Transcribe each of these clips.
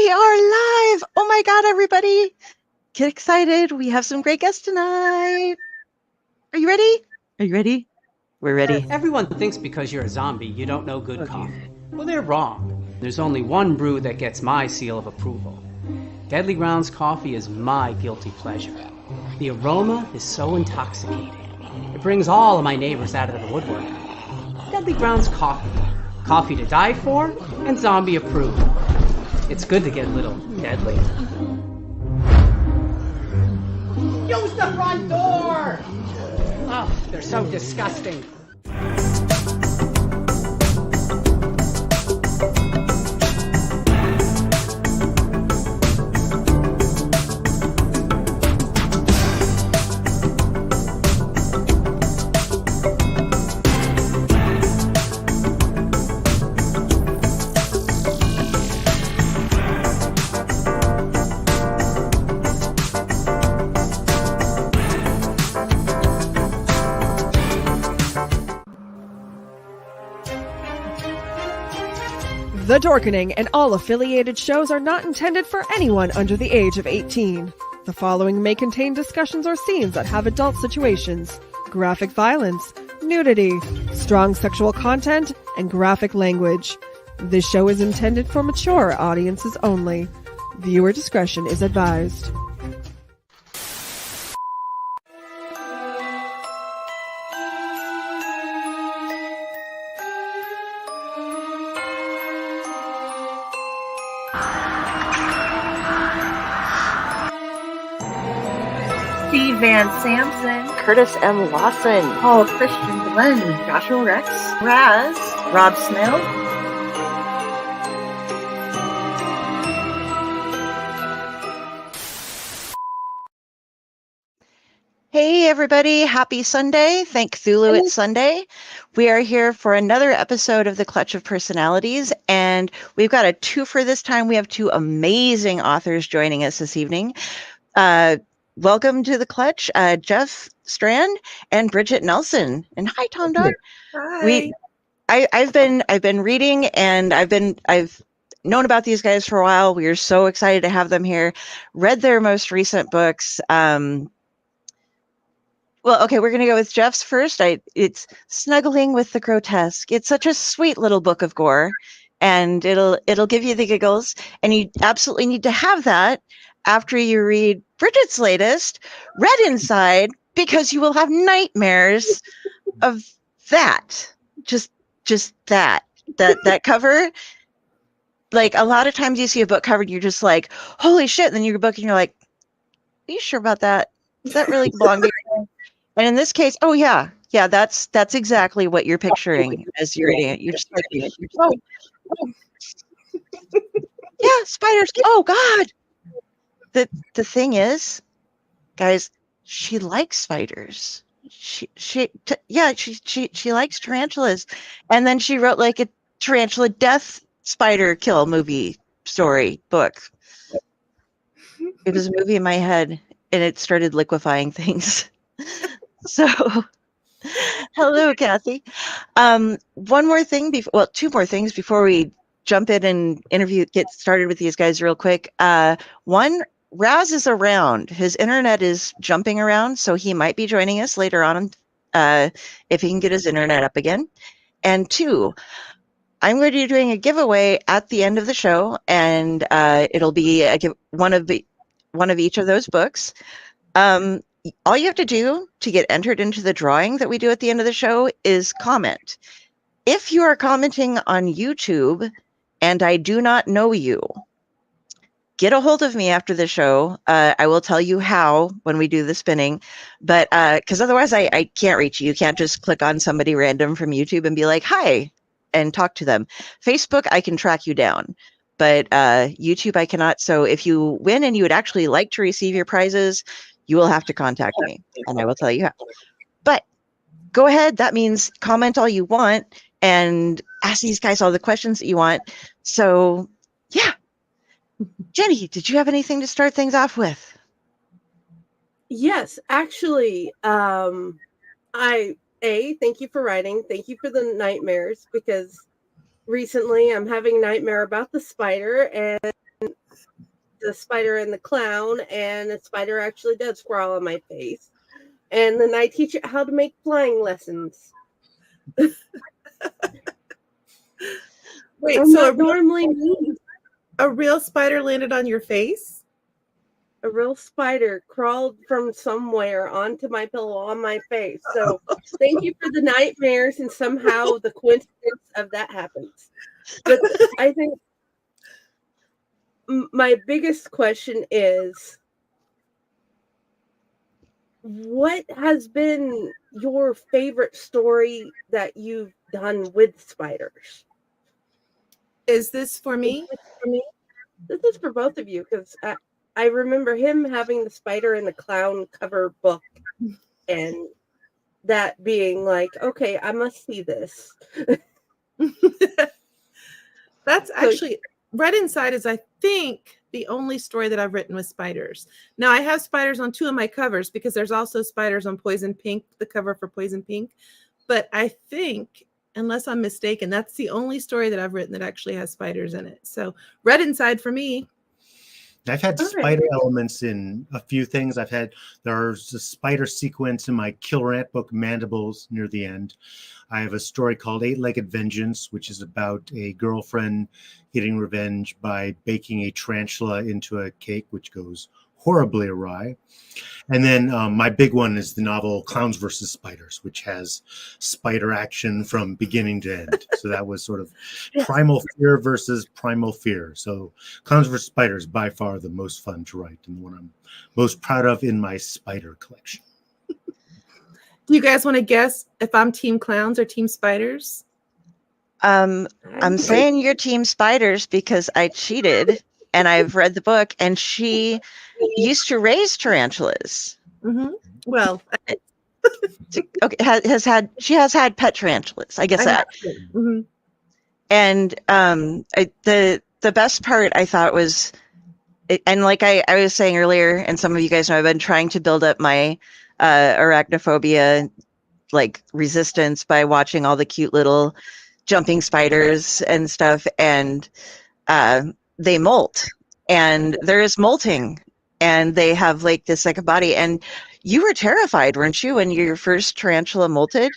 We are live! Oh my god, everybody! Get excited. We have some great guests tonight. Are you ready? Are you ready? We're ready. Everyone thinks because you're a zombie, you don't know good coffee. Well, they're wrong. There's only one brew that gets my seal of approval. Deadly Grounds coffee is my guilty pleasure. The aroma is so intoxicating. It brings all of my neighbors out of the woodwork. Deadly Grounds coffee. Coffee to die for and zombie approved. It's good to get a little deadly. Use the front door! Oh, they're so disgusting. The Dorkening and all affiliated shows are not intended for anyone under the age of 18. The following may contain discussions or scenes that have adult situations, graphic violence, nudity, strong sexual content, and graphic language. This show is intended for mature audiences only. Viewer discretion is advised. Steve Van Sampson, Curtis M. Lawson, Paul Christian Glenn, Joshua Rex, Raz, Rob Snell. Hey, everybody. Happy Sunday. Thank Cthulhu, it's Sunday. We are here for another episode of The Clutch of Personalities, and we've got a twofer this time. We have two amazing authors joining us this evening. Welcome to The Clutch, Jeff Strand and Bridgett Nelson. And hi, Tom Dog. Hi. I've been reading, and I've known about these guys for a while. We are so excited to have them here. Read their most recent books. Well, okay, we're going to go with Jeff's first. It's Snuggling with the Grotesque. It's such a sweet little book of gore, and it'll give you the giggles. And you absolutely need to have that after you read Bridgett's latest, Red Inside, because you will have nightmares of that. Just that cover. Like, a lot of times you see a book cover and you're just like, holy shit. And then you read a book and you're like, are you sure about that? Does that really belong to you? And in this case, oh yeah, that's exactly what you're picturing as you're reading it. You're just like, oh. Yeah, spiders. Oh God. The thing is, guys, she likes spiders. She likes tarantulas, and then she wrote like a tarantula death spider kill movie story book. It was a movie in my head, and it started liquefying things. So, hello, Kathy. One more thing, two more things before we jump in and get started with these guys real quick. One, Raz is around. His internet is jumping around, so he might be joining us later on if he can get his internet up again. And two, I'm going to be doing a giveaway at the end of the show, and it'll be one of each of those books. All you have to do to get entered into the drawing that we do at the end of the show is comment. If you are commenting on YouTube and I do not know you, get a hold of me after the show. I will tell you how when we do the spinning, but because otherwise I can't reach you. You can't just click on somebody random from YouTube and be like, hi, and talk to them. Facebook, I can track you down, but YouTube, I cannot. So if you win and you would actually like to receive your prizes, you will have to contact me, and I will tell you how. But go ahead. That means comment all you want and ask these guys all the questions that you want. So, yeah. Jenny, did you have anything to start things off with? Yes, actually, thank you for writing. Thank you for the nightmares, because recently I'm having a nightmare about the spider, and the spider and the clown, and the spider actually does crawl on my face. And then I teach it how to make flying lessons. Wait, I'm so not normally mean. a real spider landed on your face? A real spider crawled from somewhere onto my pillow on my face. So thank you for the nightmares, and somehow the coincidence of that happens. But I think my biggest question is, what has been your favorite story that you've done with spiders? Is this for me? This is for both of you, because I remember him having the Spider and the Clown cover book, and that being like, okay, I must see this. That's actually Red Inside is, I think, the only story that I've written with spiders. Now, I have spiders on 2 of my covers because there's also spiders on Poison Pink, the cover for Poison Pink. But I think, unless I'm mistaken, that's the only story that I've written that actually has spiders in it. So Red Inside for me. I've had spider elements in a few things. There's a spider sequence in my Killer Ant book, Mandibles, near the end. I have a story called 8-Legged Vengeance, which is about a girlfriend getting revenge by baking a tarantula into a cake, which goes horribly awry. And then my big one is the novel Clowns vs. Spiders, which has spider action from beginning to end. So that was sort of primal fear versus primal fear. So Clowns vs. Spiders, by far the most fun to write and the one I'm most proud of in my spider collection. Do you guys want to guess if I'm team clowns or team spiders? I'm saying you're team spiders because I cheated and I've read the book, and she used to raise tarantulas. Mm-hmm. Well, okay, she has had pet tarantulas, I guess that. Mm-hmm. And the best part I thought was, and like I was saying earlier, and some of you guys know, I've been trying to build up my arachnophobia like resistance by watching all the cute little jumping spiders and stuff, and they molt, and there is molting, and they have like this second body. And you were terrified, weren't you, when your first tarantula molted?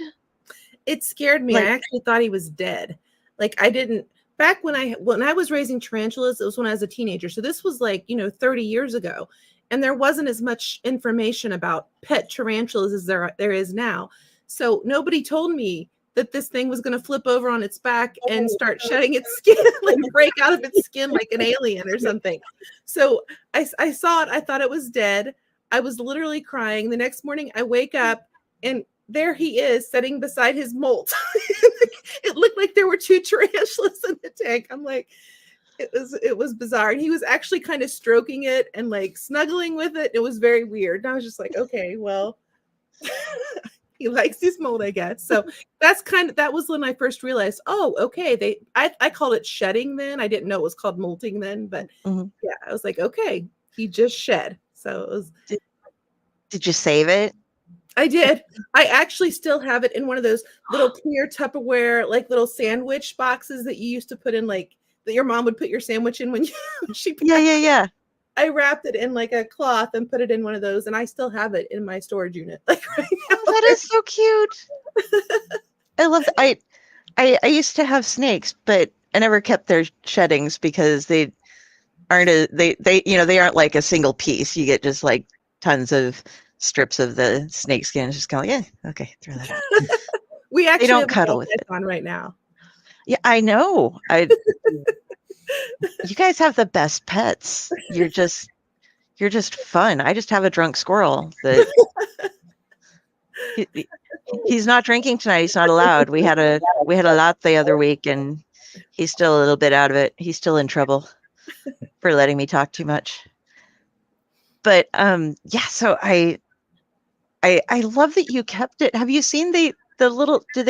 It scared me. I actually thought he was dead. Like, I didn't, back when I was raising tarantulas, it was when I was a teenager. So this was like, 30 years ago. And there wasn't as much information about pet tarantulas as there is now. So nobody told me that this thing was going to flip over on its back and start shedding its skin, like break out of its skin like an alien or something. So I saw it. I thought it was dead. I was literally crying. The next morning I wake up and there he is sitting beside his molt. It looked like there were 2 tarantulas in the tank. I'm like, it was bizarre. And he was actually kind of stroking it and like snuggling with it. It was very weird. And I was just like, okay, well, he likes his mold, I guess. So that was when I first realized, oh, okay. I called it shedding then. I didn't know it was called molting then, but yeah, I was like, okay, he just shed. So it was. Did you save it? I did. I actually still have it in one of those little clear Tupperware, like little sandwich boxes that you used to put in, like that your mom would put your sandwich in when she. Yeah. I wrapped it in like a cloth and put it in one of those, and I still have it in my storage unit. Like right now. Oh, that is so cute. I love that. I used to have snakes, but I never kept their sheddings because they aren't they aren't like a single piece. You get just like tons of strips of the snake skin. Just kind of like, yeah, okay, throw that out. We actually don't have cuddle with it on right now. Yeah, I know. You guys have the best pets. You're just fun. I just have a drunk squirrel that he's not drinking tonight. He's not allowed. We had a lot the other week, and he's still a little bit out of it. He's still in trouble for letting me talk too much. But yeah. So I love that you kept it. Have you seen the little? Do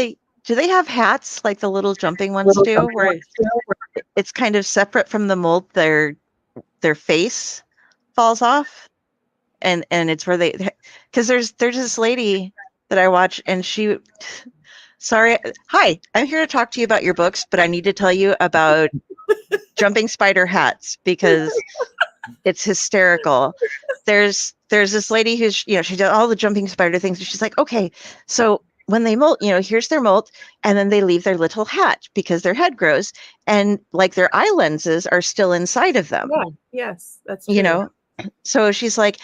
they have hats like the little jumping ones do, where it's kind of separate from the mold? Their face falls off, and it's where because there's this lady that I watch, and hi, I'm here to talk to you about your books, but I need to tell you about jumping spider hats because it's hysterical. There's this lady who's, she does all the jumping spider things. And she's like, okay, so when they molt, here's their molt, and then they leave their little hat because their head grows, and like their eye lenses are still inside of them. Yeah. Yes, that's true. So she's like,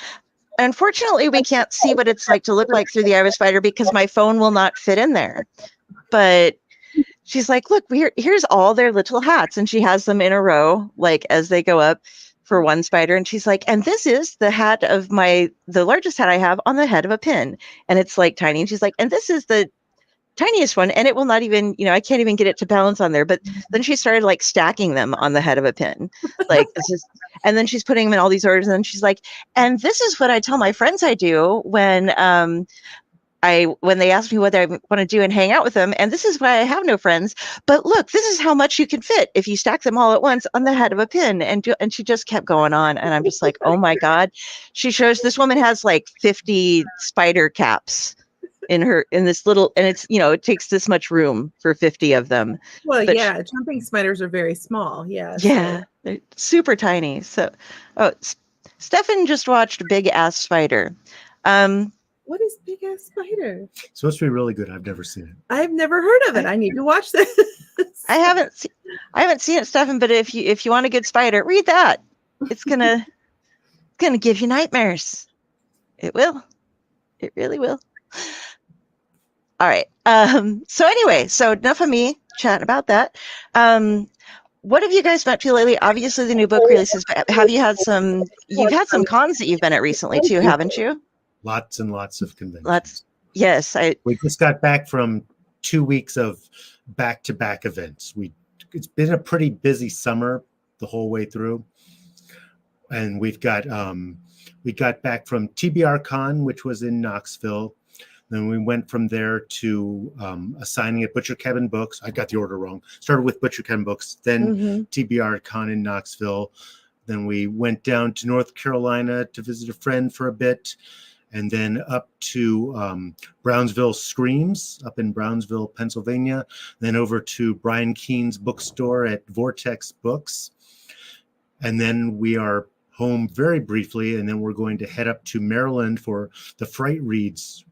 unfortunately, we can't see what it's like to look like through the eye of a spider because my phone will not fit in there. But she's like, look, here's all their little hats. And she has them in a row, like as they go up for one spider. And she's like, and this is the hat of the largest hat I have on the head of a pin. And it's like tiny. And she's like, and this is the tiniest one. And it will not even, I can't even get it to balance on there. But then she started like stacking them on the head of a pin. Like this is, and then she's putting them in all these orders. And then she's like, and this is what I tell my friends I do when they ask me what I want to do and hang out with them. And this is why I have no friends. But look, this is how much you can fit if you stack them all at once on the head of a pin. And she just kept going on. And I'm just like, oh my God. She shows this woman has like 50 spider caps in this little, and it's, it takes this much room for 50 of them. Well, but jumping spiders are very small. Yeah. Yeah. They're super tiny. So, Stefan just watched Big Ass Spider. What is Big Ass Spider? It's supposed to be really good. I've never seen it. I've never heard of it. I need to watch this. I haven't seen it, Stefan. But if you want a good spider, read that. It's gonna give you nightmares. It will. It really will. All right. So anyway, enough of me chatting about that. What have you guys been up to lately? Obviously, the new book releases. Have you had some? You've had some cons that you've been at recently too, haven't you? Lots and lots of conventions. Yes. We just got back from 2 weeks of back-to-back events. It's been a pretty busy summer the whole way through. And we got back from TBR Con, which was in Knoxville. Then we went from there to a signing at Butcher Cabin Books. I got the order wrong. Started with Butcher Cabin Books, then TBR Con in Knoxville. Then we went down to North Carolina to visit a friend for a bit. And then up to Brownsville Screams up in Brownsville, Pennsylvania. Then over to Brian Keene's bookstore at Vortex Books. And then we are home very briefly, and then we're going to head up to Maryland for the Fright Reads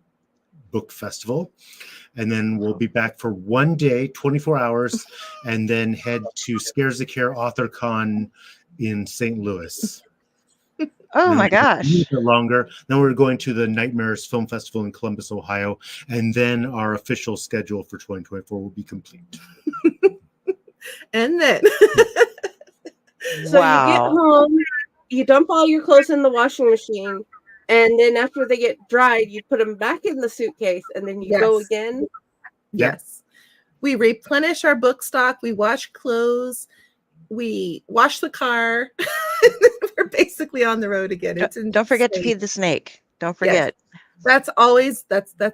Book Festival. And then we'll be back for 1 day, 24 hours, and then head to Scares the Care Author Con in St. Louis. Oh my gosh. A bit longer. Then we're going to the Nightmares Film Festival in Columbus, Ohio. And then our official schedule for 2024 will be complete. And then. So you get home, you dump all your clothes in the washing machine. And then after they get dried, you put them back in the suitcase and then you go again. Yes. We replenish our book stock. We wash clothes. We wash the car. We're basically on the road again. Don't forget to feed the snake. Don't forget. Yes. That's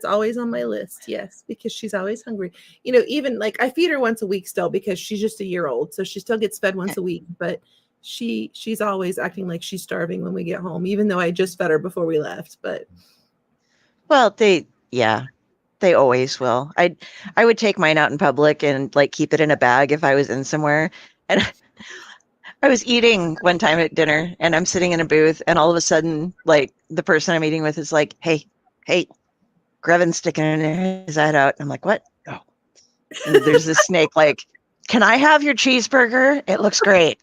always on my list. Yes, because she's always hungry. Even like I feed her once a week still because she's just a year old, so she still gets fed once a week. But she's always acting like she's starving when we get home, even though I just fed her before we left. But they always will. I would take mine out in public and like keep it in a bag if I was in somewhere. And I was eating one time at dinner and I'm sitting in a booth and all of a sudden, like the person I'm eating with is like, hey, Grevin's sticking his head out. I'm like, what? Oh, and there's this snake like, can I have your cheeseburger? It looks great.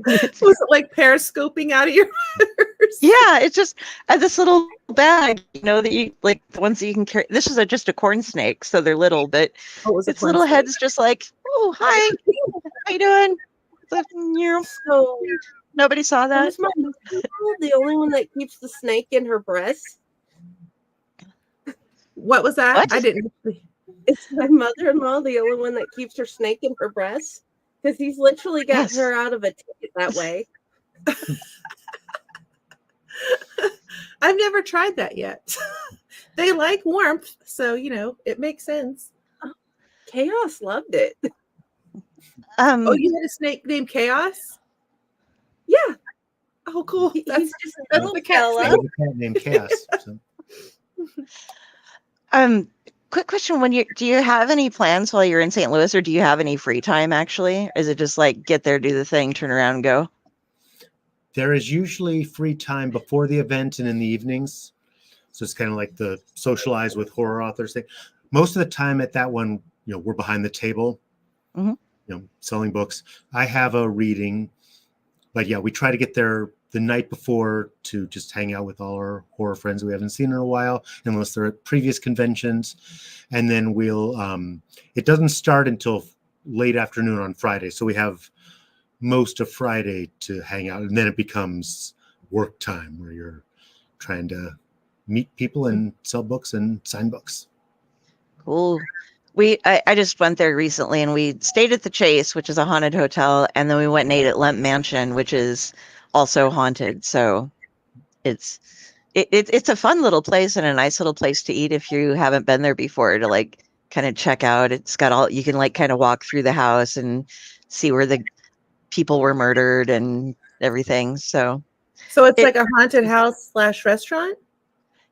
Was it like periscoping out of your purse? Yeah, it's just this little bag, that you like the ones that you can carry. This is just a corn snake, so they're little, but its little head's just like, oh, hi, how you doing? So nobody saw that. Is my mother-in-law the only one that keeps the snake in her breast? What was that? What? I didn't. Is my mother-in-law the only one that keeps her snake in her breast? Because he's literally got her out of a ticket that way. I've never tried that yet. They like warmth, so it makes sense. Chaos loved it. Oh, you had a snake named Chaos? Yeah. Oh, cool. He's just that's the cat I have a cat named Chaos. So. quick question: do you have any plans while you're in St. Louis, or do you have any free time? Actually, is it just like get there, do the thing, turn around, and go? There is usually free time before the event and in the evenings. So it's kind of like the socialize with horror authors thing. Most of the time at that one, we're behind the table, selling books. I have a reading, but yeah, we try to get there the night before to just hang out with all our horror friends we haven't seen in a while, unless they're at previous conventions. And then it doesn't start until late afternoon on Friday. So we have most of Friday to hang out. And then it becomes work time where you're trying to meet people and sell books and sign books. Cool. I just went there recently, and we stayed at the Chase, which is a haunted hotel, and then we went and ate at Lemp Mansion, which is also haunted. So it's a fun little place and a nice little place to eat if you haven't been there before, to like kind of check out. It's got you can like kind of walk through the house and see where the people were murdered and everything. So it's like a haunted house / restaurant.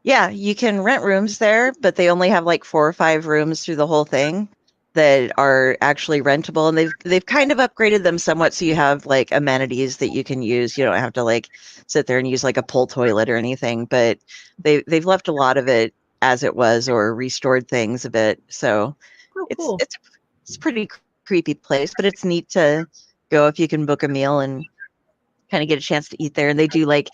Yeah, you can rent rooms there, but they only have like 4 or 5 rooms through the whole thing that are actually rentable, and they've kind of upgraded them somewhat, so you have like amenities that you can use. You don't have to like sit there and use like a pull toilet or anything, but they've left a lot of it as it was or restored things a bit. So cool. it's a pretty creepy place, but it's neat to go if you can book a meal and kind of get a chance to eat there. And they do like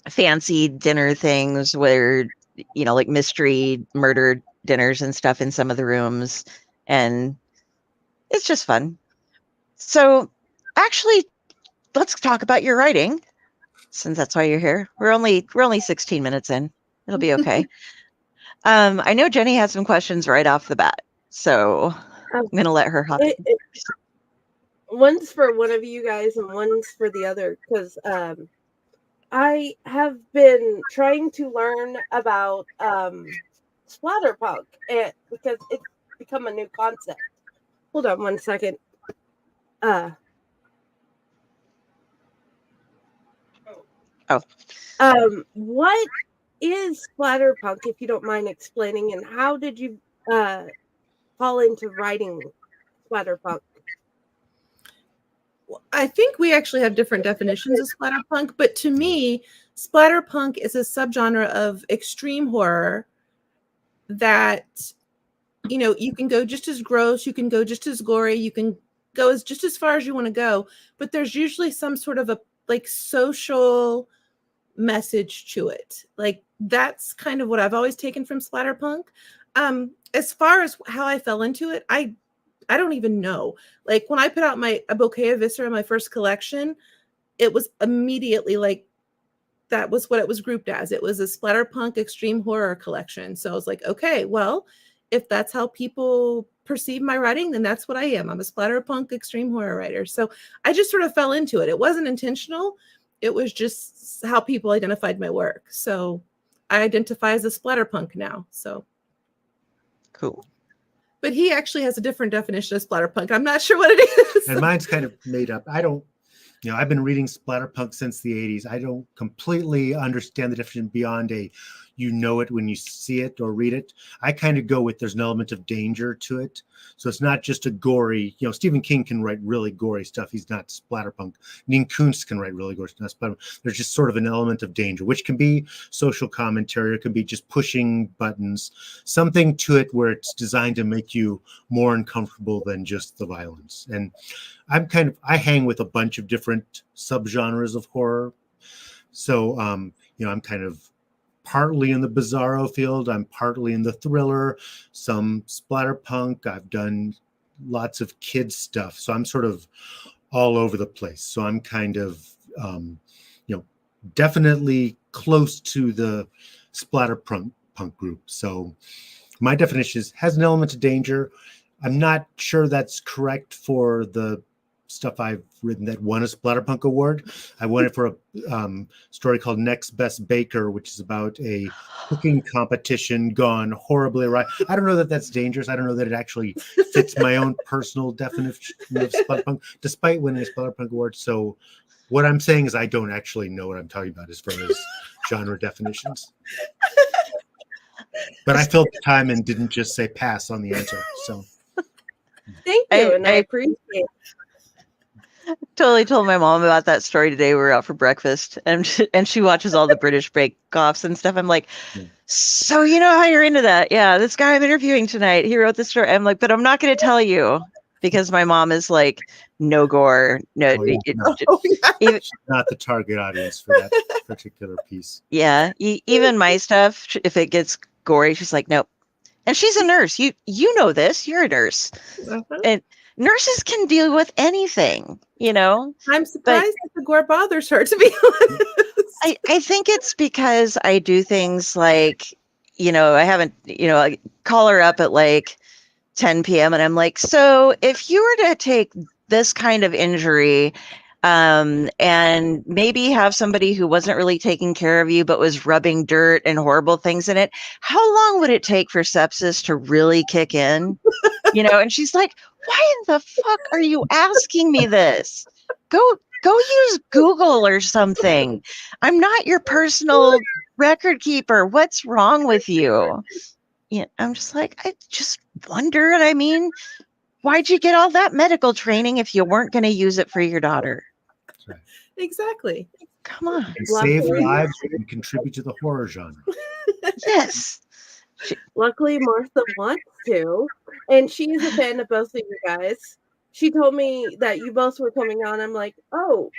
fancy dinner things where like mystery murder dinners and stuff in some of the rooms, and it's just fun. So actually, let's talk about your writing, since that's why you're here. We're only 16 minutes in. It'll be okay. I know Jenny has some questions right off the bat, so I'm gonna let her hop in. One's for one of you guys and one's for the other, because I have been trying to learn about splatterpunk, because it's become a new concept. Hold on one second. What is splatterpunk, if you don't mind explaining, and how did you fall into writing splatterpunk? I think we actually have different definitions of splatterpunk, but to me, splatterpunk is a subgenre of extreme horror that, you can go just as gross, you can go just as gory, you can go just as far as you want to go, but there's usually some sort of a like social message to it. Like that's kind of what I've always taken from splatterpunk. As far as how I fell into it, I don't even know. Like when I put out a bouquet of Viscera, my first collection, it was immediately like, that was what it was grouped as. It was a splatterpunk extreme horror collection. So I was like, okay, well, if that's how people perceive my writing, then that's what I am. I'm a splatterpunk extreme horror writer. So I just sort of fell into it. It wasn't intentional. It was just how people identified my work. So I identify as a splatterpunk now. So cool. But he actually has a different definition of splatterpunk. I'm not sure what it is. And mine's kind of made up. I don't, I've been reading splatterpunk since the 80s. I don't completely understand the definition beyond it when you see it or read it. I kind of go with there's an element of danger to it. So it's not just a gory, Stephen King can write really gory stuff. He's not splatterpunk. Neen Kuntz can write really gory stuff, but there's just sort of an element of danger, which can be social commentary. It can be just pushing buttons, something to it where it's designed to make you more uncomfortable than just the violence. And I hang with a bunch of different subgenres of horror. So, I'm kind of partly in the bizarro field. I'm partly in the thriller, some splatterpunk. I've done lots of kids stuff. So I'm sort of all over the place. So I'm kind of, definitely close to the splatterpunk group. So my definition has an element of danger. I'm not sure that's correct for the stuff I've written that won a Splatterpunk award. I won it for a story called Next Best Baker, which is about a cooking competition gone horribly awry. I don't know that that's dangerous. I don't know that it actually fits my own personal definition of Splatterpunk, despite winning a Splatterpunk award. So what I'm saying is I don't actually know what I'm talking about as far as genre definitions. But I filled the time and didn't just say pass on the answer. So Thank you, and I appreciate it. Totally told my mom about that story today. We were out for breakfast, and she watches all the British Bake-Offs and stuff. I'm like, so you know how you're into that? Yeah, this guy I'm interviewing tonight, he wrote this story. I'm like, but I'm not going to tell you because my mom is like, no gore, no. Even, not the target audience for that particular piece. Yeah, even my stuff, if it gets gory, she's like, nope. And she's a nurse. You know this. You're a nurse, and nurses can deal with anything, you know. I'm surprised that the gore bothers her, to be honest. I think it's because I do things like, you know, I haven't, you know, I call her up at like 10 p.m. and I'm like, so if you were to take this kind of injury and maybe have somebody who wasn't really taking care of you but was rubbing dirt and horrible things in it, how long would it take for sepsis to really kick in? You know, and she's like, why in the fuck are you asking me this? Go use Google or something. I'm not your personal record keeper. What's wrong with you? Yeah, I'm just like, I just wonder. And I mean, why'd you get all that medical training if you weren't going to use it for your daughter? Right. Exactly. Come on. And save lives and contribute to the horror genre. Yes. Luckily, Martha wants to, and she is a fan of both of you guys. She told me that you both were coming on. I'm like, oh,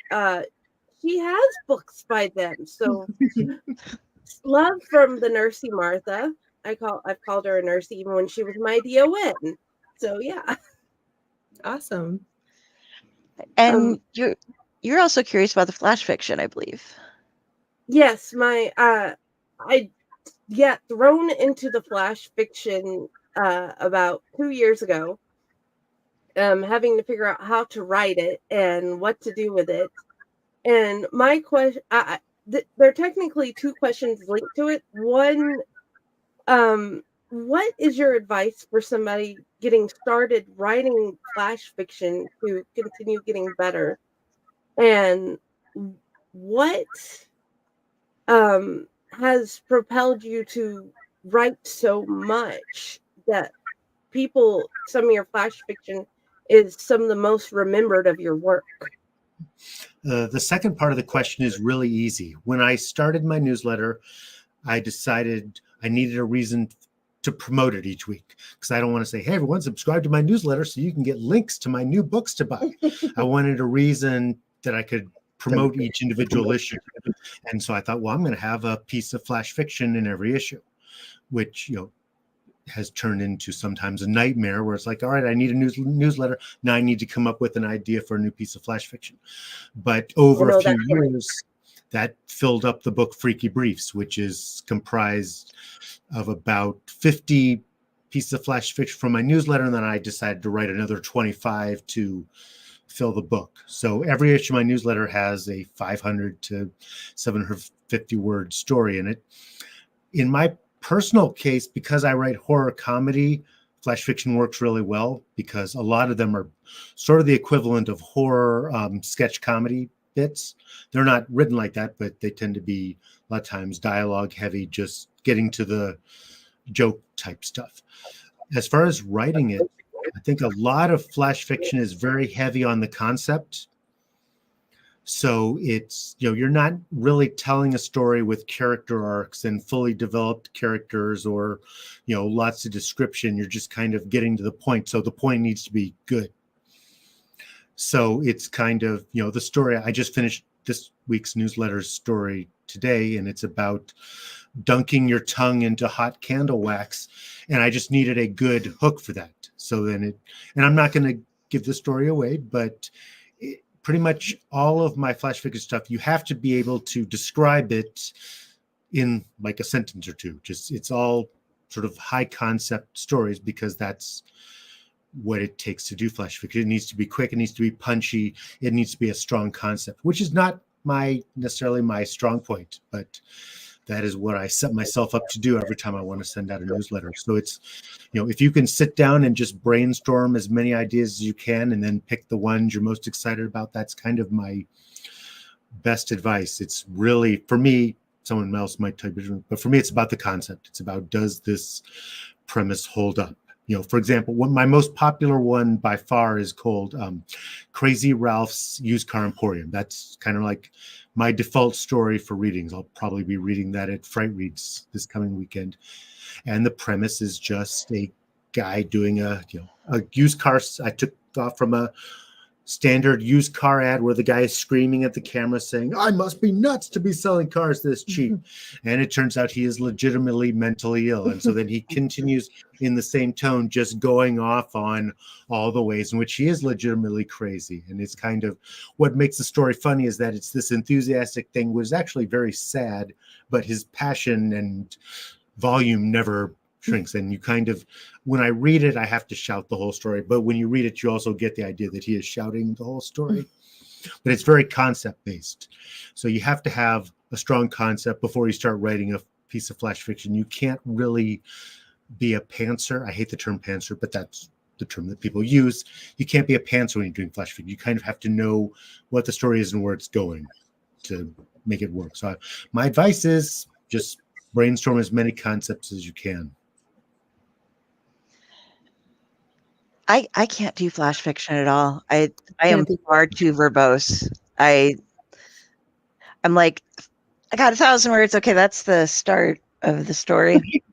she has books by them. So, love from the nursey Martha. I've called her a nursey even when she was my DON. So yeah, awesome. And you're also curious about the flash fiction, I believe. Yes, I thrown into the flash fiction about 2 years ago. Having to figure out how to write it and what to do with it. And my question, there are technically two questions linked to it. One, what is your advice for somebody getting started writing flash fiction to continue getting better? And what has propelled you to write so much that some of your flash fiction is some of the most remembered of your work? The second part of the question is really easy. When I started my newsletter, I decided I needed a reason to promote it each week because I don't want to say, hey, everyone, subscribe to my newsletter so you can get links to my new books to buy. I wanted a reason that I could promote each individual issue. And so I thought, well, I'm going to have a piece of flash fiction in every issue, which, you know, has turned into sometimes a nightmare where it's like, all right, I need a newsletter. Now I need to come up with an idea for a new piece of flash fiction. But over a few years, that filled up the book Freaky Briefs, which is comprised of about 50 pieces of flash fiction from my newsletter. And then I decided to write another 25 to fill the book. So every issue of my newsletter has a 500 to 750 word story in it. In my personal case, because I write horror comedy, flash fiction works really well because a lot of them are sort of the equivalent of horror sketch comedy bits. They're not written like that, but they tend to be a lot of times dialogue heavy, just getting to the joke type stuff. As far as writing it, I think a lot of flash fiction is very heavy on the concept. So it's, you know, you're not really telling a story with character arcs and fully developed characters or, you know, lots of description. You're just kind of getting to the point. So the point needs to be good. So it's kind of, you know, the story. I just finished this week's newsletter story today, and it's about dunking your tongue into hot candle wax. And I just needed a good hook for that. So then and I'm not going to give the story away, but pretty much all of my flash fiction stuff, you have to be able to describe it in like a sentence or two. Just it's all sort of high concept stories because that's what it takes to do flash fiction. It needs to be quick. It needs to be punchy. It needs to be a strong concept, which is not necessarily my strong point, but that is what I set myself up to do every time I want to send out a newsletter. So it's, you know, if you can sit down and just brainstorm as many ideas as you can and then pick the ones you're most excited about, that's kind of my best advice. It's really, for me, someone else might type it, but for me, it's about the concept. It's about, does this premise hold up? For example, my most popular one by far is called Crazy Ralph's Used Car Emporium. That's kind of like my default story for readings. I'll probably be reading that at Fright Reads this coming weekend. And the premise is just a guy doing a used car. I took off from a standard used car ad where the guy is screaming at the camera saying, "I must be nuts to be selling cars this cheap." And it turns out he is legitimately mentally ill. And so then he continues in the same tone, just going off on all the ways in which he is legitimately crazy. And it's kind of what makes the story funny, is that it's this enthusiastic thing was actually very sad, but his passion and volume never shrinks. And you kind of, when I read it, I have to shout the whole story. But when you read it, you also get the idea that he is shouting the whole story. But it's very concept based. So you have to have a strong concept before you start writing a piece of flash fiction. You can't really be a pantser. I hate the term pantser, but that's the term that people use. You can't be a pantser when you're doing flash fiction. You kind of have to know what the story is and where it's going to make it work. So my advice is just brainstorm as many concepts as you can. I can't do flash fiction at all. I am far too verbose. I'm like, I got 1,000 words. Okay, that's the start of the story.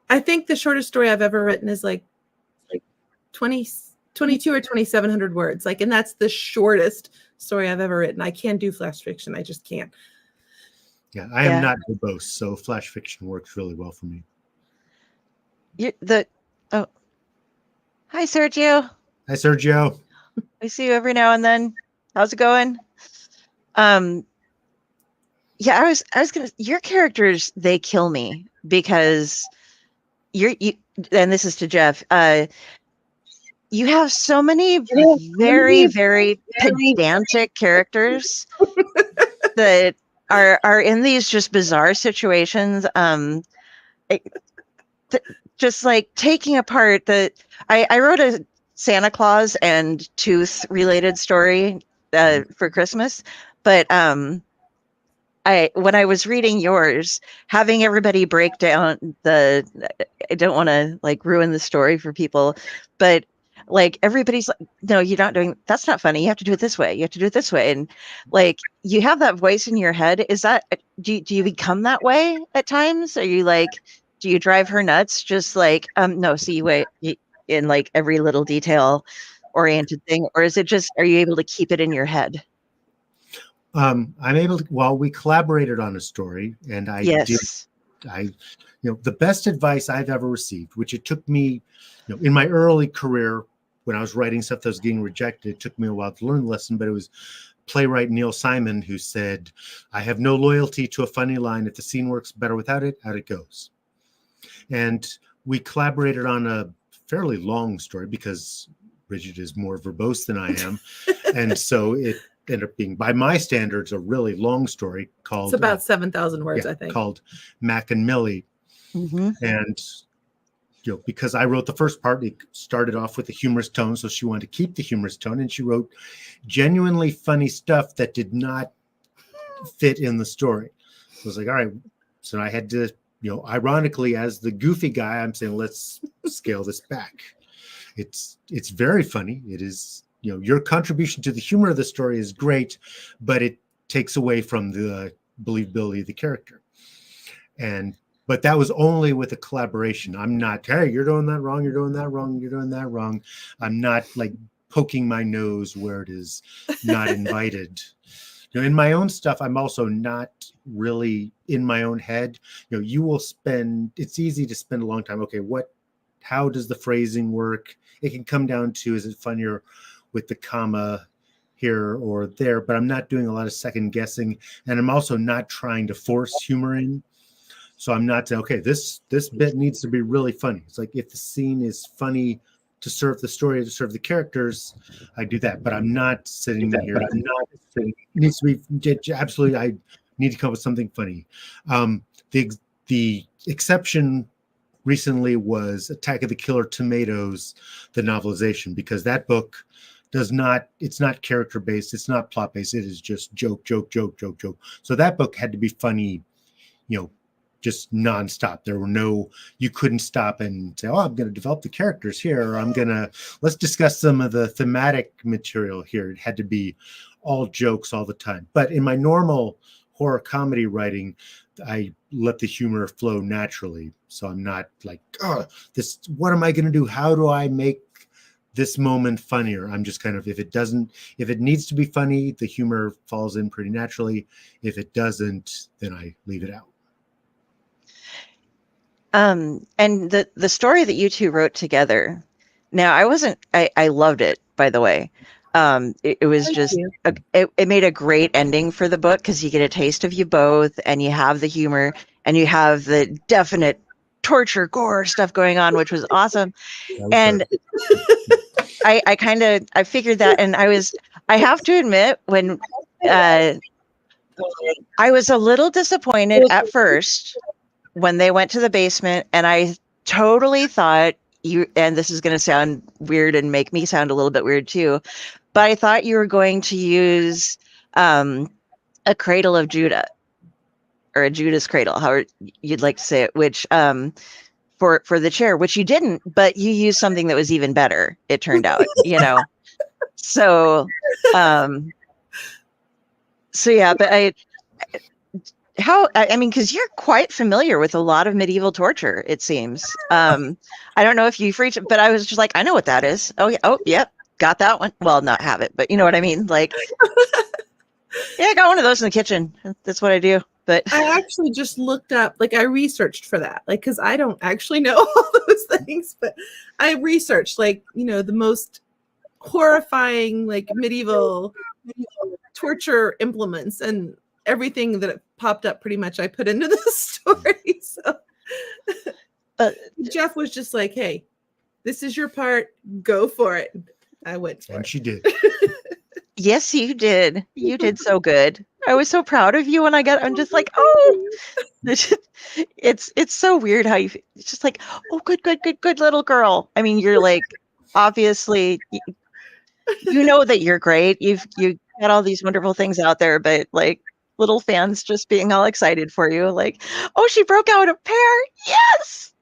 I think the shortest story I've ever written is like 22 or 2,700 words. And that's the shortest story I've ever written. I can't do flash fiction. I just can't. Yeah, I am not verbose, so flash fiction works really well for me. Hi, Sergio. Hi, Sergio. I see you every now and then. How's it going? I was gonna. Your characters, they kill me because you. And this is to Jeff. You have so many very, very pedantic characters that are in these just bizarre situations. Just like taking apart I wrote a Santa Claus and tooth related story for Christmas, but when I was reading yours, having everybody break down I don't want to ruin the story for people, but everybody's like, no, you're not doing, that's not funny. You have to do it this way. You have to do it this way. And you have that voice in your head. Is that, do you become that way at times? Are you do you drive her nuts? Just no, see, wait, in every little detail oriented thing, or is it just, are you able to keep it in your head? I'm able to, we collaborated on a story, and the best advice I've ever received, which it took me, in my early career, when I was writing stuff that was getting rejected, it took me a while to learn the lesson, but it was playwright Neil Simon who said, "I have no loyalty to a funny line. If the scene works better without it, out it goes." And we collaborated on a fairly long story because Bridgett is more verbose than I am. And so it ended up being, by my standards, a really long story called... It's about 7,000 words, I think. Called Mac and Millie. Mm-hmm. And, because I wrote the first part, it started off with a humorous tone, so she wanted to keep the humorous tone, and she wrote genuinely funny stuff that did not fit in the story. So I was like, all right. So I had to... ironically, as the goofy guy, I'm saying, let's scale this back. It's very funny. It is, your contribution to the humor of the story is great, but it takes away from the believability of the character. But that was only with a collaboration. I'm not, hey, you're doing that wrong. You're doing that wrong. You're doing that wrong. I'm not poking my nose where it is not invited. In my own stuff, I'm also not really in my own head. You will spend, it's easy to spend a long time. Okay, how does the phrasing work? It can come down to, is it funnier with the comma here or there? But I'm not doing a lot of second guessing. And I'm also not trying to force humor in. So I'm not saying, okay, this bit needs to be really funny. It's like, if the scene is funny to serve the story, to serve the characters, I do that. But I'm not sitting here. I'm not sitting. It needs to be absolutely. I need to come up with something funny. The exception recently was Attack of the Killer Tomatoes, the novelization, because that book it's not character based, it's not plot based, it is just joke. So that book had to be funny, just nonstop. There were you couldn't stop and say, oh, I'm going to develop the characters here, or let's discuss some of the thematic material here. It had to be all jokes all the time. But in my normal horror comedy writing, I let the humor flow naturally. So I'm not like, oh, what am I going to do? How do I make this moment funnier? I'm just kind of, if it needs to be funny, the humor falls in pretty naturally. If it doesn't, then I leave it out. And the story that you two wrote together. Now, I loved it, by the way. It was just, it made a great ending for the book because you get a taste of you both, and you have the humor, and you have the definite torture, gore stuff going on, which was awesome. And I figured that, and I have to admit, when I was a little disappointed at first when they went to the basement, and I totally thought and this is going to sound weird and make me sound a little bit weird too, but I thought you were going to use a cradle of Judah, or a Judah's cradle, however you'd like to say it, which for the chair, which you didn't, but you used something that was even better, it turned out, So yeah, but because you're quite familiar with a lot of medieval torture, it seems. I don't know if you've reached it, but I was just like, I know what that is. Oh, yeah. Oh, yep. Got that one. Well, not have it, but you know what I mean? Like, yeah, I got one of those in the kitchen. That's what I do. But I actually just looked up, I researched for that, because I don't actually know all those things, but I researched, the most horrifying, medieval torture implements, and everything that popped up pretty much I put into the story. So Jeff was just like, hey, this is your part, go for it. I went for it. And she did. Yes, you did. You did so good. I was so proud of you when I'm just like, oh, it's so weird how it's just like, oh, good little girl. I mean, you're like, obviously, you know that you're great. You got all these wonderful things out there, but little fans just being all excited for you, like, oh, she broke out a pair. Yes.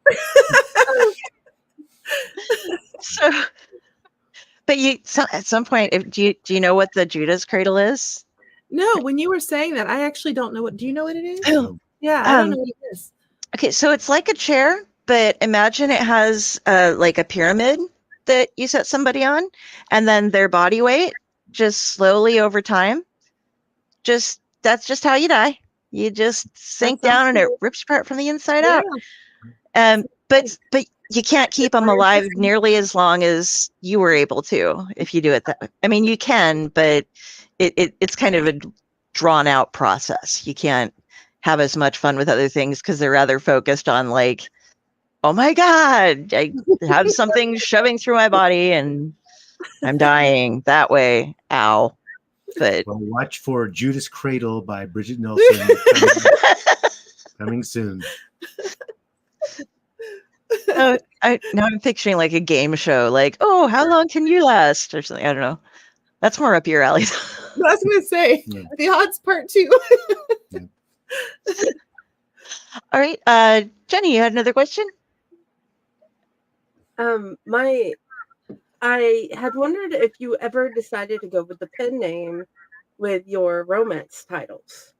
But at some point, do you know what the Judah's cradle is? No, when you were saying that, I actually don't know do you know what it is? Oh. Yeah, I don't know what it is. Okay, so it's like a chair, but imagine it has like a pyramid that you set somebody on, and then their body weight just slowly over time, that's just how you die. You just sink down and it rips apart from the inside out. But you can't keep them alive nearly as long as you were able to if you do it that way. I mean, you can, but it's kind of a drawn out process. You can't have as much fun with other things because they're rather focused on oh my God, I have something shoving through my body and I'm dying that way. Ow. But watch for Judas Cradle by Bridgett Nelson coming soon. Now I'm picturing a game show, oh, how long can you last or something. I don't know. That's more up your alley. I was going to say the odds part 2. All right, Jenny, you had another question. I had wondered if you ever decided to go with the pen name with your romance titles.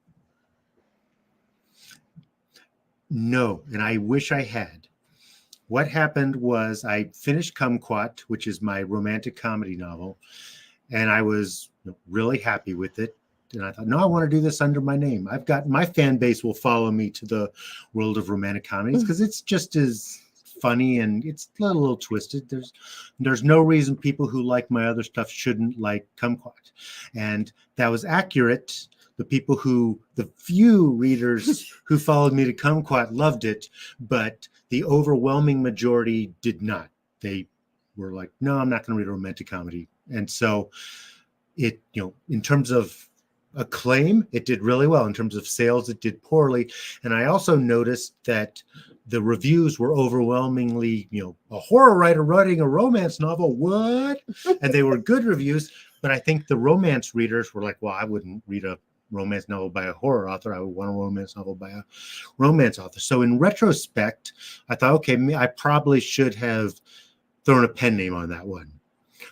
No, and I wish I had. What happened was I finished Kumquat, which is my romantic comedy novel, and I was really happy with it. And I thought, no, I want to do this under my name. I've got my fan base will follow me to the world of romantic comedies because it's just as funny and it's a little twisted. There's no reason people who like my other stuff shouldn't like Kumquat. And that was accurate. The few readers who followed me to Kumquat loved it, but the overwhelming majority did not. They were like, no, I'm not going to read a romantic comedy. And so it, in terms of acclaim, it did really well. In terms of sales, it did poorly. And I also noticed that the reviews were overwhelmingly, a horror writer writing a romance novel. What? And they were good reviews. But I think the romance readers were like, well, I wouldn't read a romance novel by a horror author. I would want a romance novel by a romance author. So in retrospect, I thought, okay, I probably should have thrown a pen name on that one.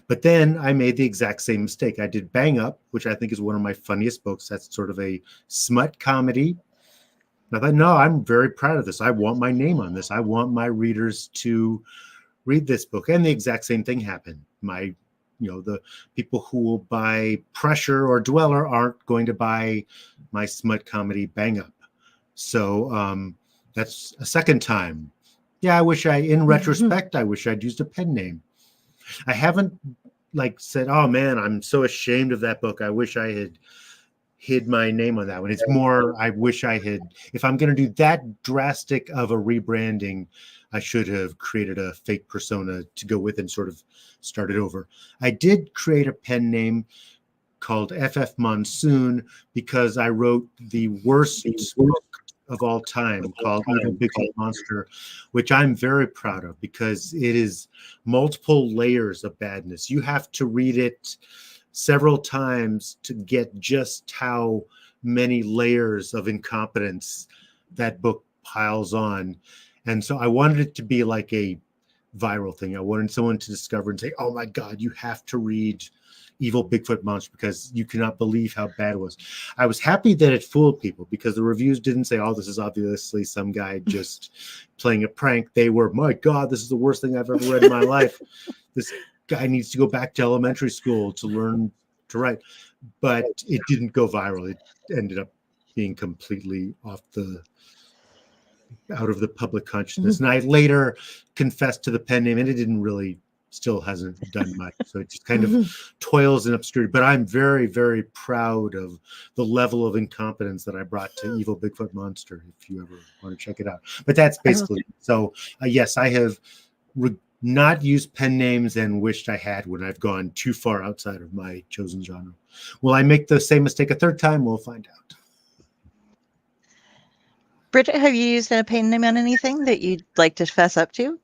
But then I made the exact same mistake. I did Bang Up, which I think is one of my funniest books. That's sort of a smut comedy. And I thought, no, I'm very proud of this. I want my name on this. I want my readers to read this book. And the exact same thing happened. The people who will buy Pressure or Dweller aren't going to buy my smut comedy Bang Up. So that's a second time. Yeah, in retrospect, I wish I'd used a pen name. I haven't said, oh man, I'm so ashamed of that book. I wish I had hid my name on that one. It's more, I wish I had, if I'm going to do that drastic of a rebranding, I should have created a fake persona to go with and sort of started over. I did create a pen name called FF Monsoon because I wrote the worst book of all time called Heebie-Jeebies Monster, which I'm very proud of because it is multiple layers of badness. You have to read it several times to get just how many layers of incompetence that book piles on. And so I wanted it to be like a viral thing. I wanted someone to discover and say, oh my God, you have to read Evil Bigfoot Monster because you cannot believe how bad it was. I was happy that it fooled people because the reviews didn't say, oh, this is obviously some guy just playing a prank. They were, my God, this is the worst thing I've ever read in my life. This guy needs to go back to elementary school to learn to write. But it didn't go viral. It ended up being completely out of the public consciousness. And I later confessed to the pen name, and it still hasn't done much. So it just kind of toils in obscurity. But I'm very, very proud of the level of incompetence that I brought to Evil Bigfoot Monster, if you ever want to check it out. But that's basically it. So yes, I have not used pen names and wished I had when I've gone too far outside of my chosen genre. Will I make the same mistake a third time? We'll find out. Bridgett, have you used a pen name on anything that you'd like to fess up to?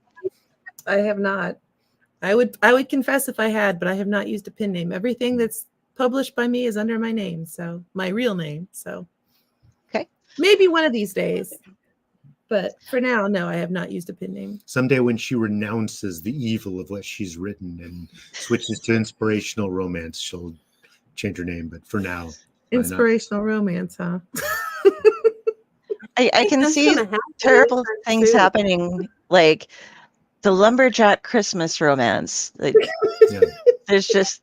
I have not. I would confess if I had, but I have not used a pen name. Everything that's published by me is under my name, so my real name. So okay, maybe one of these days, but for now, no, I have not used a pen name. Someday when she renounces the evil of what she's written and switches to inspirational romance, she'll change her name. But for now, inspirational romance, huh? I can see terrible things happening, like the lumberjack Christmas romance. Like, there's just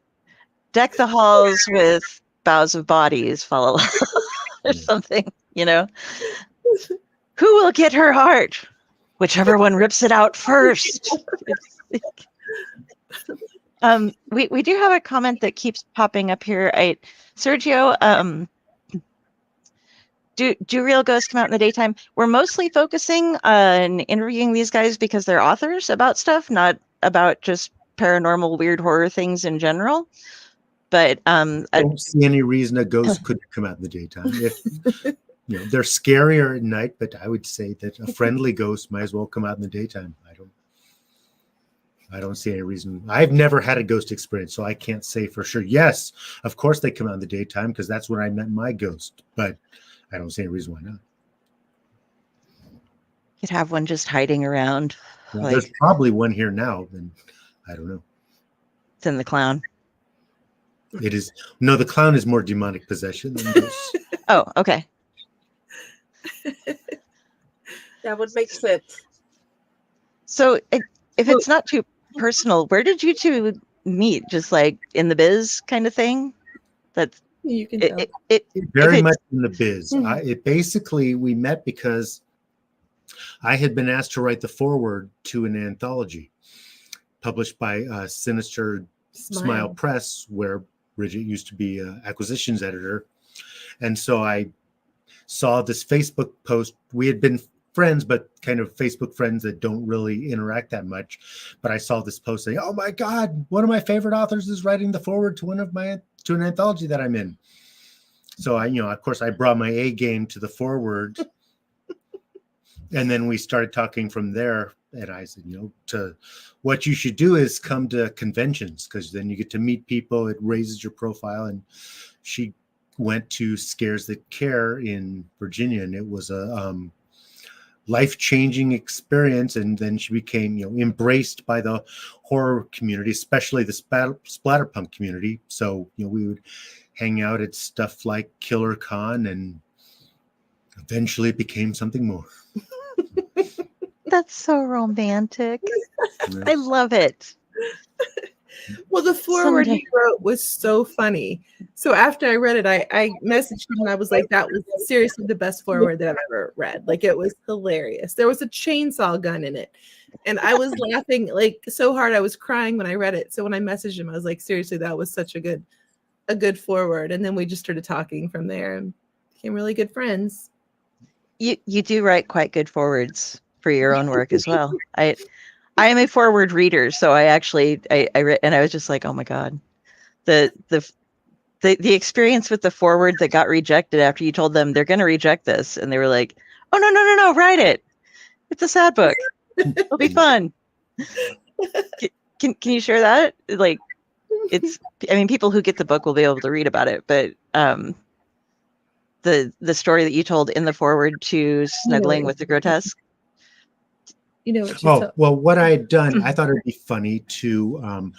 deck the halls with boughs of bodies, fall or something, Who will get her heart? Whichever one rips it out first. We do have a comment that keeps popping up here. Sergio, do real ghosts come out in the daytime? We're mostly focusing on interviewing these guys because they're authors about stuff, not about just paranormal weird horror things in general. But I don't see any reason a ghost couldn't come out in the daytime. They're scarier at night, but I would say that a friendly ghost might as well come out in the daytime. I don't see any reason. I've never had a ghost experience, so I can't say for sure. Yes, of course they come out in the daytime because that's when I met my ghost, but I don't see any reason why not. You'd have one just hiding around. Well, there's probably one here now, and I don't know. It's in the clown. It is. No, the clown is more demonic possession than ghosts. Oh, okay. That would make sense. So if it's not too personal, where did you two meet? Just like in the biz kind of thing? That's you can tell. Very much in the biz. Basically, we met because I had been asked to write the foreword to an anthology published by Sinister Smile Press, where Bridgett used to be an acquisitions editor. And so I saw this Facebook post. We had been friends, but kind of Facebook friends that don't really interact that much. But I saw this post saying, "Oh my God, one of my favorite authors is writing the foreword to an anthology that I'm in." So of course, I brought my A game to the foreword, And then we started talking from there. And I said, what you should do is come to conventions, because then you get to meet people. It raises your profile. And she went to Scares That Care in Virginia, and it was a life-changing experience. And then she became, embraced by the horror community, especially the splatterpunk community. So, we would hang out at stuff like Killer Con, and eventually it became something more. That's so romantic. I love it. Well, the foreword he wrote was so funny. So after I read it, I messaged him and I was like, that was seriously the best foreword that I've ever read. Like, it was hilarious. There was a chainsaw gun in it. And I was laughing like so hard I was crying when I read it. So when I messaged him, I was like, seriously, that was such a good foreword. And then we just started talking from there and became really good friends. You do write quite good forwards for your own work as well. I am a forward reader, so I actually I read, and I was just like, oh my god, the experience with the forward that got rejected after you told them they're going to reject this, and they were like, oh no, write it. It's a sad book. It'll be fun. Can you share that? Like, people who get the book will be able to read about it, but the story that you told in the forward to Snuggling with the Grotesque. Well, what I had done, I thought it would be funny to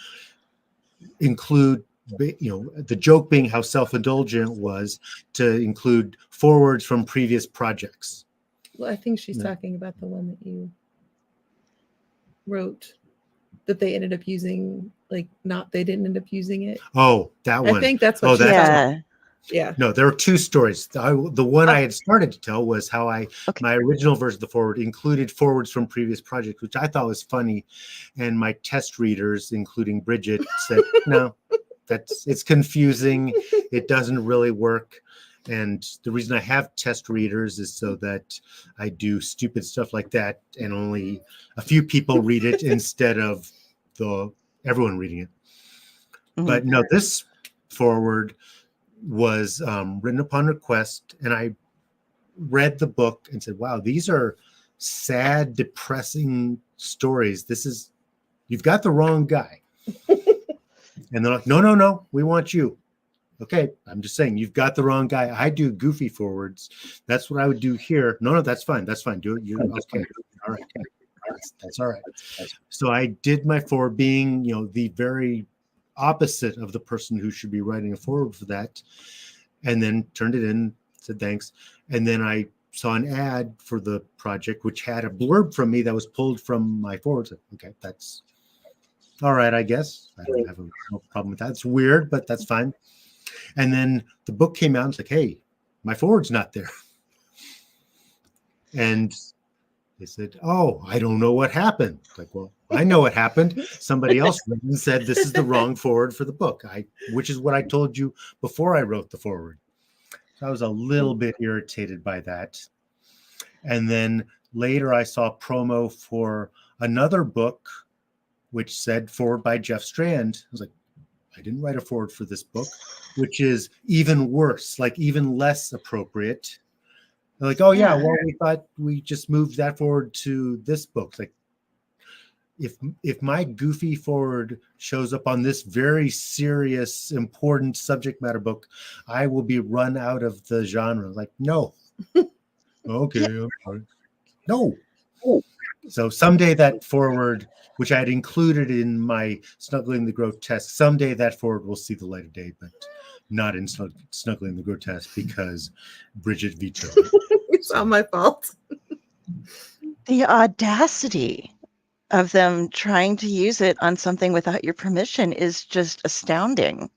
include, the joke being how self-indulgent was, to include forwards from previous projects. Well, I think she's talking about the one that you wrote that they ended up using, they didn't end up using it. Oh, that one. I think that's what she's talking about. Yeah. No, there are two stories. The one I had started to tell was how my original version of the forward included forwards from previous projects, which I thought was funny. And my test readers, including Bridgett, said, no, it's confusing. It doesn't really work. And the reason I have test readers is so that I do stupid stuff like that and only a few people read it instead of everyone reading it. Mm-hmm. But no, this forward was written upon request, and I read the book and said, wow, these are sad, depressing stories. You've got the wrong guy. And they're like, no, we want you. Okay, I'm just saying, you've got the wrong guy. I do goofy forwards. That's what I would do here. No, that's fine. Do it. You're okay. All right. That's all right. So I did my forward being, the very opposite of the person who should be writing a forward for that, and then turned it in, said thanks. And then I saw an ad for the project which had a blurb from me that was pulled from my forward. So, okay, that's all right, I guess. I don't have no problem with that. It's weird, but that's fine. And then the book came out and it's like, hey, my forward's not there. And they said, oh, I don't know what happened. Like, well, I know what happened. Somebody else said this is the wrong forward for the book, which is what I told you before I wrote the forward. So I was a little bit irritated by that. And then later I saw a promo for another book, which said forward by Jeff Strand. I was like, I didn't write a forward for this book, which is even worse, like even less appropriate. They're like, oh yeah, well, we thought we just moved that forward to this book. Like, if my goofy forward shows up on this very serious, important subject matter book, I will be run out of the genre. Like, no. Okay. No. So someday that forward, which I had included in my Snuggling the Grotesque, someday that forward will see the light of day, but not in Snuggling the Grotesque because Bridgett vetoed it. It's not my fault. The audacity of them trying to use it on something without your permission is just astounding.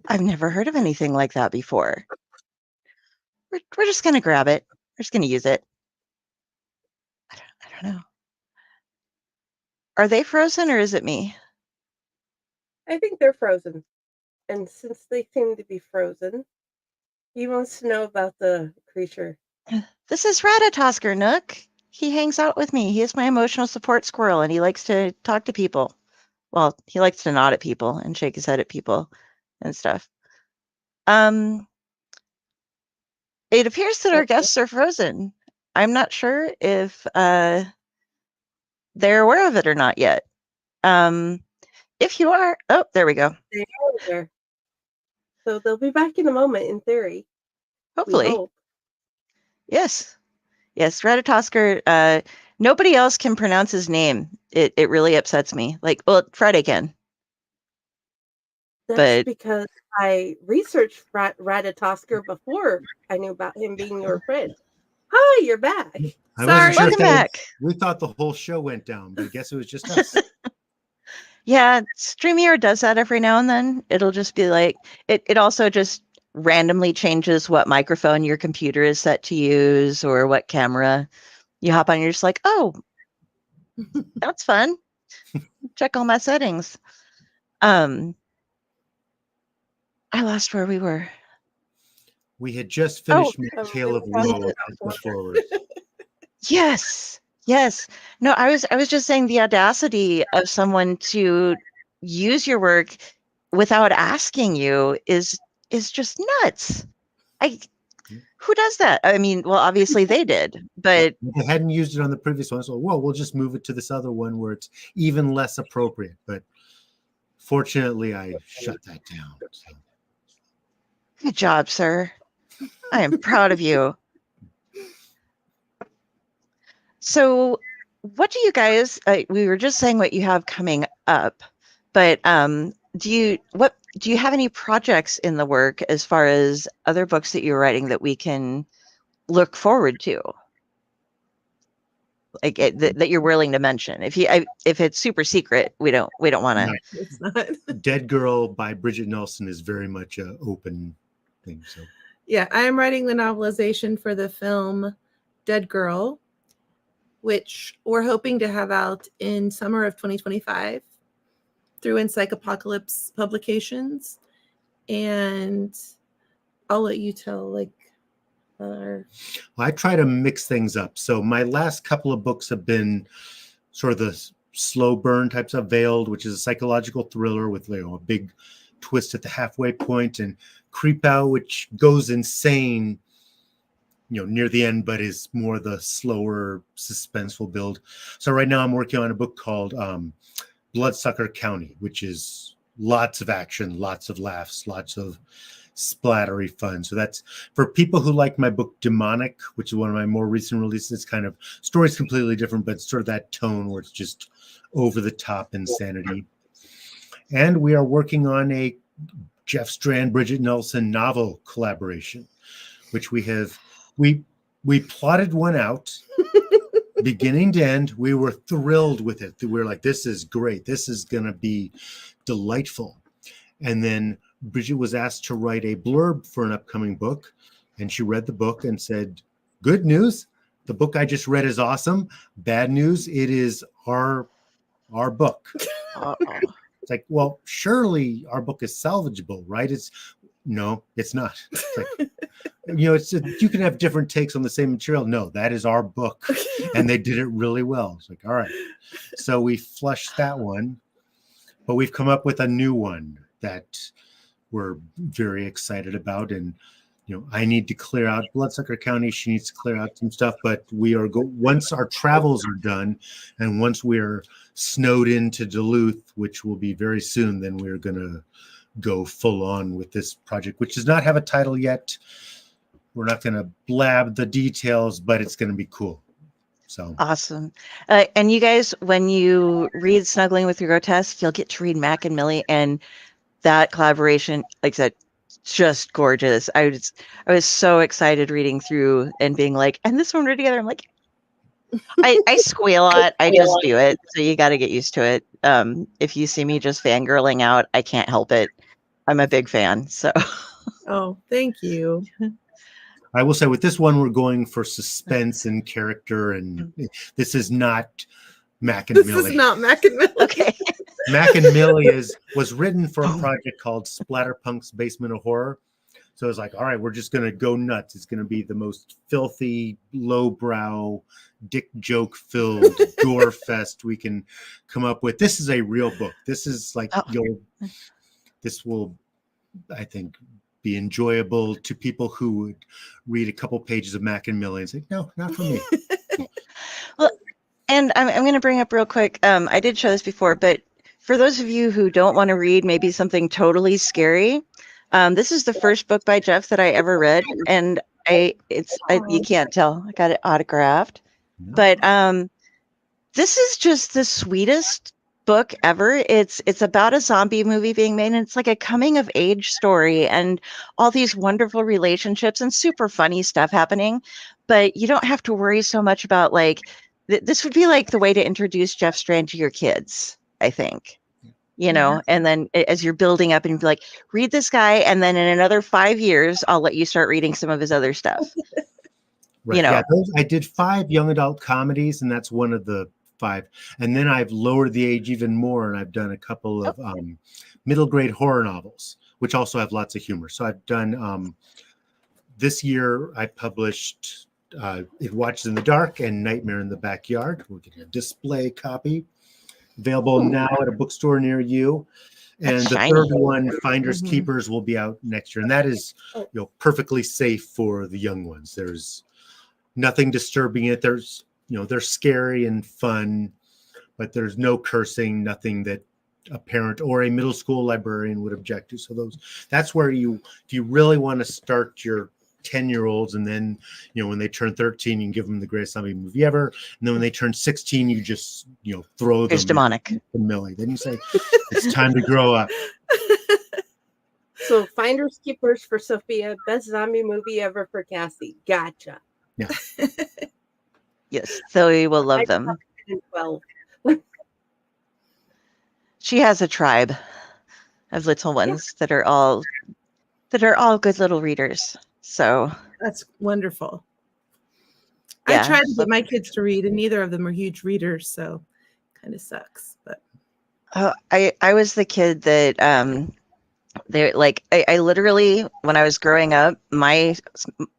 I've never heard of anything like that before. We're just going to grab it. We're just going to use it. I don't know. Are they frozen or is it me? I think they're frozen. And since they seem to be frozen, he wants to know about the creature. This is Ratatosker Nook. He hangs out with me. He is my emotional support squirrel, and he likes to talk to people. Well, he likes to nod at people and shake his head at people and stuff. It appears that our guests are frozen. I'm not sure if they're aware of it or not yet. If you are, oh, there we go. They are there. So they'll be back in a moment, in theory. We Hopefully. hope. Yes. Yes, Ratatosker, nobody else can pronounce his name. It really upsets me. Like, well, Friday can. That's But because I researched Ratatosker before I knew about him being your friend. Hi, you're back. I Sorry. wasn't sure if welcome that was- back. we thought the whole show went down, but I guess it was just us. Yeah, StreamYard does that every now and then. It'll just be like, it also just randomly changes what microphone your computer is set to use or what camera. You hop on, you're just like, oh, that's fun. Check all my settings. I lost where we were. We had just finished Oh, Tale of I was Woe. Forward. Yes. Yes. No, I was just saying the audacity of someone to use your work without asking you is just nuts. Who does that? I mean, well, obviously they did, but They hadn't used it on the previous one, so well, we'll just move it to this other one where it's even less appropriate. But fortunately, I shut that down. So. good job, sir. I am proud of you. So, what do you guys? We were just saying what you have coming up, but do you have any projects in the work as far as other books that you're writing that we can look forward to, like that you're willing to mention? If it's super secret, we don't want to. It's not. Dead Girl by Bridgett Nelson is very much an open thing. So Yeah, I am writing the novelization for the film Dead Girl, which we're hoping to have out in summer of 2025 through Encyclopocalypse Publications. And I'll let you tell, like, well, I try to mix things up. So my last couple of books have been sort of the slow burn types of Veiled, which is a psychological thriller with a big twist at the halfway point, and Creep Out, which goes insane near the end, but is more the slower, suspenseful build. So right now I'm working on a book called Bloodsucker County, which is lots of action, lots of laughs, lots of splattery fun. So that's for people who like my book Demonic, which is one of my more recent releases. It's kind of story's completely different, but sort of that tone where it's just over the top insanity. And we are working on a Jeff Strand, Bridgett Nelson novel collaboration, which we plotted one out beginning to end. We were thrilled with it. We were like, this is great. This is going to be delightful. And then Bridgett was asked to write a blurb for an upcoming book. And she read the book and said, good news. The book I just read is awesome. Bad news. It is our book. It's like, well, surely our book is salvageable, right? No, it's not. It's like, you can have different takes on the same material. No, that is our book. And they did it really well. It's like, all right. So we flushed that one, but we've come up with a new one that we're very excited about. And, I need to clear out Bloodsucker County. She needs to clear out some stuff, but we are once our travels are done and once we're snowed into Duluth, which will be very soon, then we're going to go full on with this project, which does not have a title yet. We're not going to blab the details, but it's going to be cool. So awesome. And you guys, when you read Snuggling with Your Grotesque, you'll get to read Mac and Millie, and that collaboration, like I said, just gorgeous. I was so excited reading through and being like, and this one we're together. I'm like, I squeal a lot. I just do it. So you got to get used to it. If you see me just fangirling out, I can't help it. I'm a big fan. So. Oh, thank you. I will say with this one, we're going for suspense and character, and this is not Mac and Millie. This is not Mac and Millie. Okay. Mac and Millie was written for a project called Splatterpunk's Basement of Horror. So it's like, all right, we're just going to go nuts. It's going to be the most filthy, lowbrow, dick joke filled gore fest we can come up with. This is a real book. This is like, this will, I think, be enjoyable to people who would read a couple pages of Mac and Millie and say, no, not for me. Well, and I'm going to bring up real quick. I did show this before, but for those of you who don't want to read maybe something totally scary, this is the first book by Jeff that I ever read, and you can't tell. I got it autographed, but this is just the sweetest book ever. It's about a zombie movie being made, and it's like a coming of age story and all these wonderful relationships and super funny stuff happening. But you don't have to worry so much about like this would be like the way to introduce Jeff Strand to your kids, I think. You know, and then as you're building up and you'd be like, read this guy, and then in another 5 years, I'll let you start reading some of his other stuff. Right. You know, Yeah, I did 5 young adult comedies, and that's one of the 5. And then I've lowered the age even more, and I've done a couple of middle grade horror novels, which also have lots of humor. So I've done this year. I published It Watches in the Dark and Nightmare in the Backyard. We're getting a display copy available now at a bookstore near you. And the third one, Finders Keepers, will be out next year, and that is perfectly safe for the young ones. There's nothing disturbing in it. There's they're scary and fun, but there's no cursing, nothing that a parent or a middle school librarian would object to. So that's where if you really want to start your 10-year-olds, and then when they turn 13, you can give them the greatest zombie movie ever, and then when they turn 16, you just throw them. It's demonic. To Millie. Then you say it's time to grow up. So Finders Keepers for Sophia, best zombie movie ever for Cassie. Gotcha. Yeah. Yes, Zoe will love them. 12. She has a tribe of little ones that are all good little readers. So That's wonderful. Yeah. I tried to get my kids to read, and neither of them are huge readers, so kind of sucks. But I was the kid that they like I literally, when I was growing up, my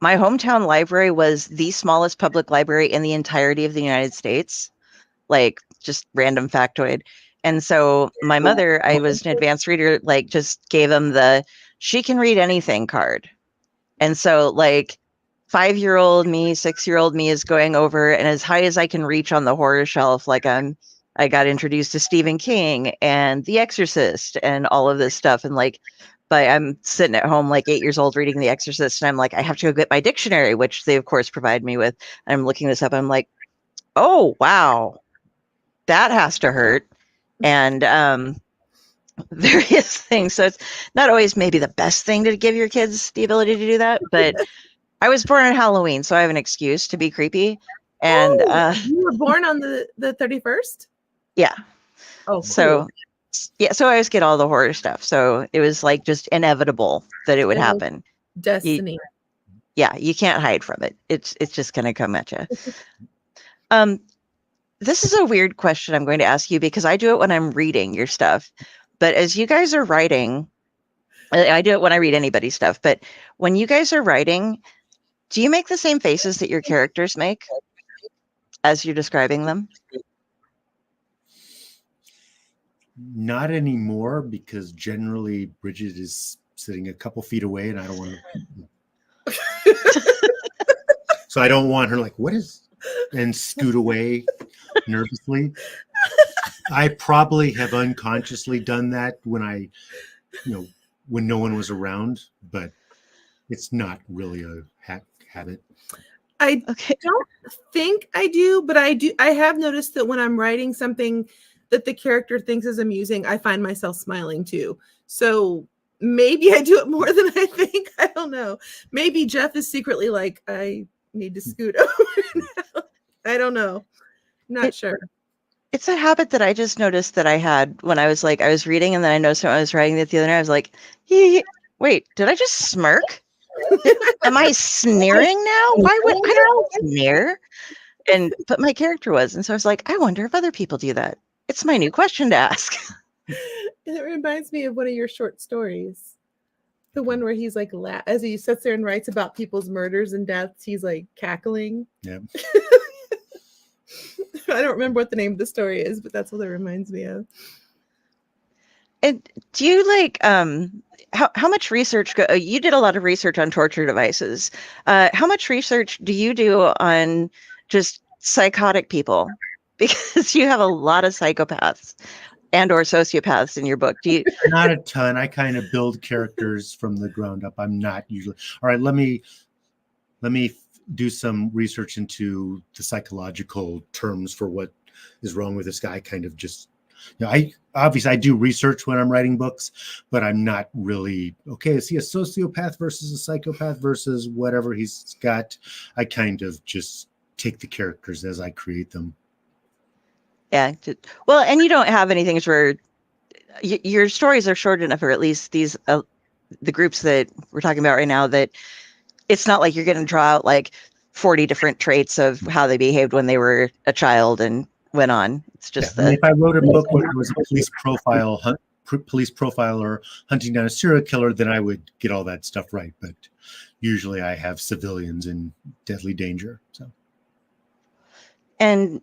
hometown library was the smallest public library in the entirety of the United States. Like, just random factoid. And so my mother, I was an advanced reader, like just gave them the she can read anything card. And so like 5-year-old me, 6-year-old me is going over, and as high as I can reach on the horror shelf, like I got introduced to Stephen King and The Exorcist and all of this stuff. And like, but I'm sitting at home like 8 years old reading The Exorcist, and I'm like, I have to go get my dictionary, which they of course provide me with. And I'm looking this up. I'm like, oh wow, that has to hurt. And various things. So it's not always maybe the best thing to give your kids the ability to do that, but I was born on Halloween, so I have an excuse to be creepy. And you were born on the 31st? Yeah. Oh, cool. So yeah, so I always get all the horror stuff. So it was like just inevitable that it would happen. Destiny. You can't hide from it. It's just gonna come at you. This is a weird question I'm going to ask you, because I do it when I'm reading your stuff. But as you guys are writing, I do it when I read anybody's stuff, but when you guys are writing, do you make the same faces that your characters make as you're describing them? Not anymore, because generally Bridgett is sitting a couple feet away, and I don't want to. So I don't want her like, what is, and scoot away nervously. I probably have unconsciously done that when when no one was around, but it's not really a habit. I don't think I do, but I have noticed that when I'm writing something that the character thinks is amusing, I find myself smiling too. So maybe I do it more than I think. I don't know. Maybe Jeff is secretly like, I need to scoot over now. I don't know. Not sure. It's a habit that I just noticed that I had when I was reading, and then I noticed when I was writing it the other night, I was like, wait, did I just smirk? Am I sneering now? Why would I don't sneer? But my character was, and so I was like, I wonder if other people do that. It's my new question to ask. It reminds me of one of your short stories. The one where he's like, as he sits there and writes about people's murders and deaths, he's like cackling. Yeah. I don't remember what the name of the story is, but that's what it reminds me of. And do you like how much research you did a lot of research on torture devices. How much research do you do on just psychotic people? Because you have a lot of psychopaths and or sociopaths in your book. Do you Not a ton. I kind of build characters from the ground up. I'm not usually. All right, let me do some research into the psychological terms for what is wrong with this guy. Kind of just, I obviously I do research when I'm writing books, but I'm not really okay. Is he a sociopath versus a psychopath versus whatever he's got? I kind of just take the characters as I create them. Yeah. Well, and you don't have anything where your stories are short enough, or at least these the groups that we're talking about right now, that it's not like you're going to draw out like 40 different traits of how they behaved when they were a child and went on. It's just I mean, if I wrote a book where I was a police profiler hunting down a serial killer, then I would get all that stuff right. But usually I have civilians in deadly danger. So. And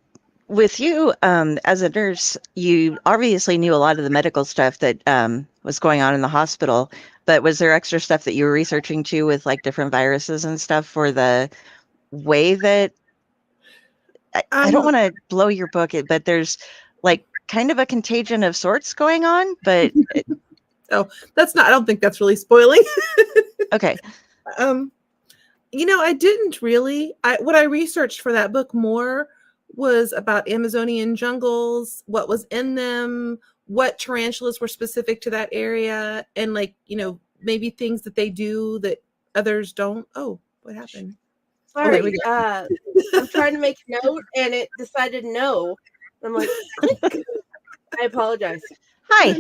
with you, as a nurse, you obviously knew a lot of the medical stuff that was going on in the hospital, but was there extra stuff that you were researching too with like different viruses and stuff for the way that I don't want to blow your book, but there's like kind of a contagion of sorts going on, but oh, that's not, I don't think that's really spoiling. Okay. I didn't really, what I researched for that book more was about Amazonian jungles, what was in them, what tarantulas were specific to that area, and like, maybe things that they do that others don't. Oh, what happened? Sorry, I'm trying to make a note and it decided no. I'm like, click. I apologize. Hi.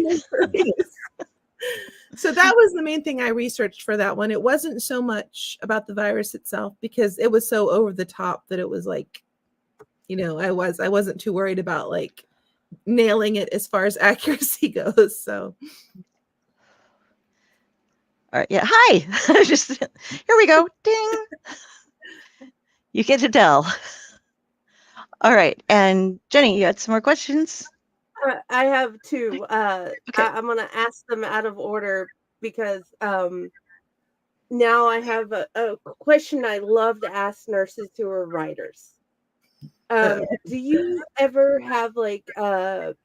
So that was the main thing I researched for that one. It wasn't so much about the virus itself because it was so over the top that it was like, I wasn't too worried about like nailing it as far as accuracy goes. So. All right. Yeah. Hi. Just here we go. Ding. You get to tell. All right. And Jenny, you had some more questions? I have two. Okay. I'm going to ask them out of order because now I have a question I love to ask nurses who are writers. Do you ever have like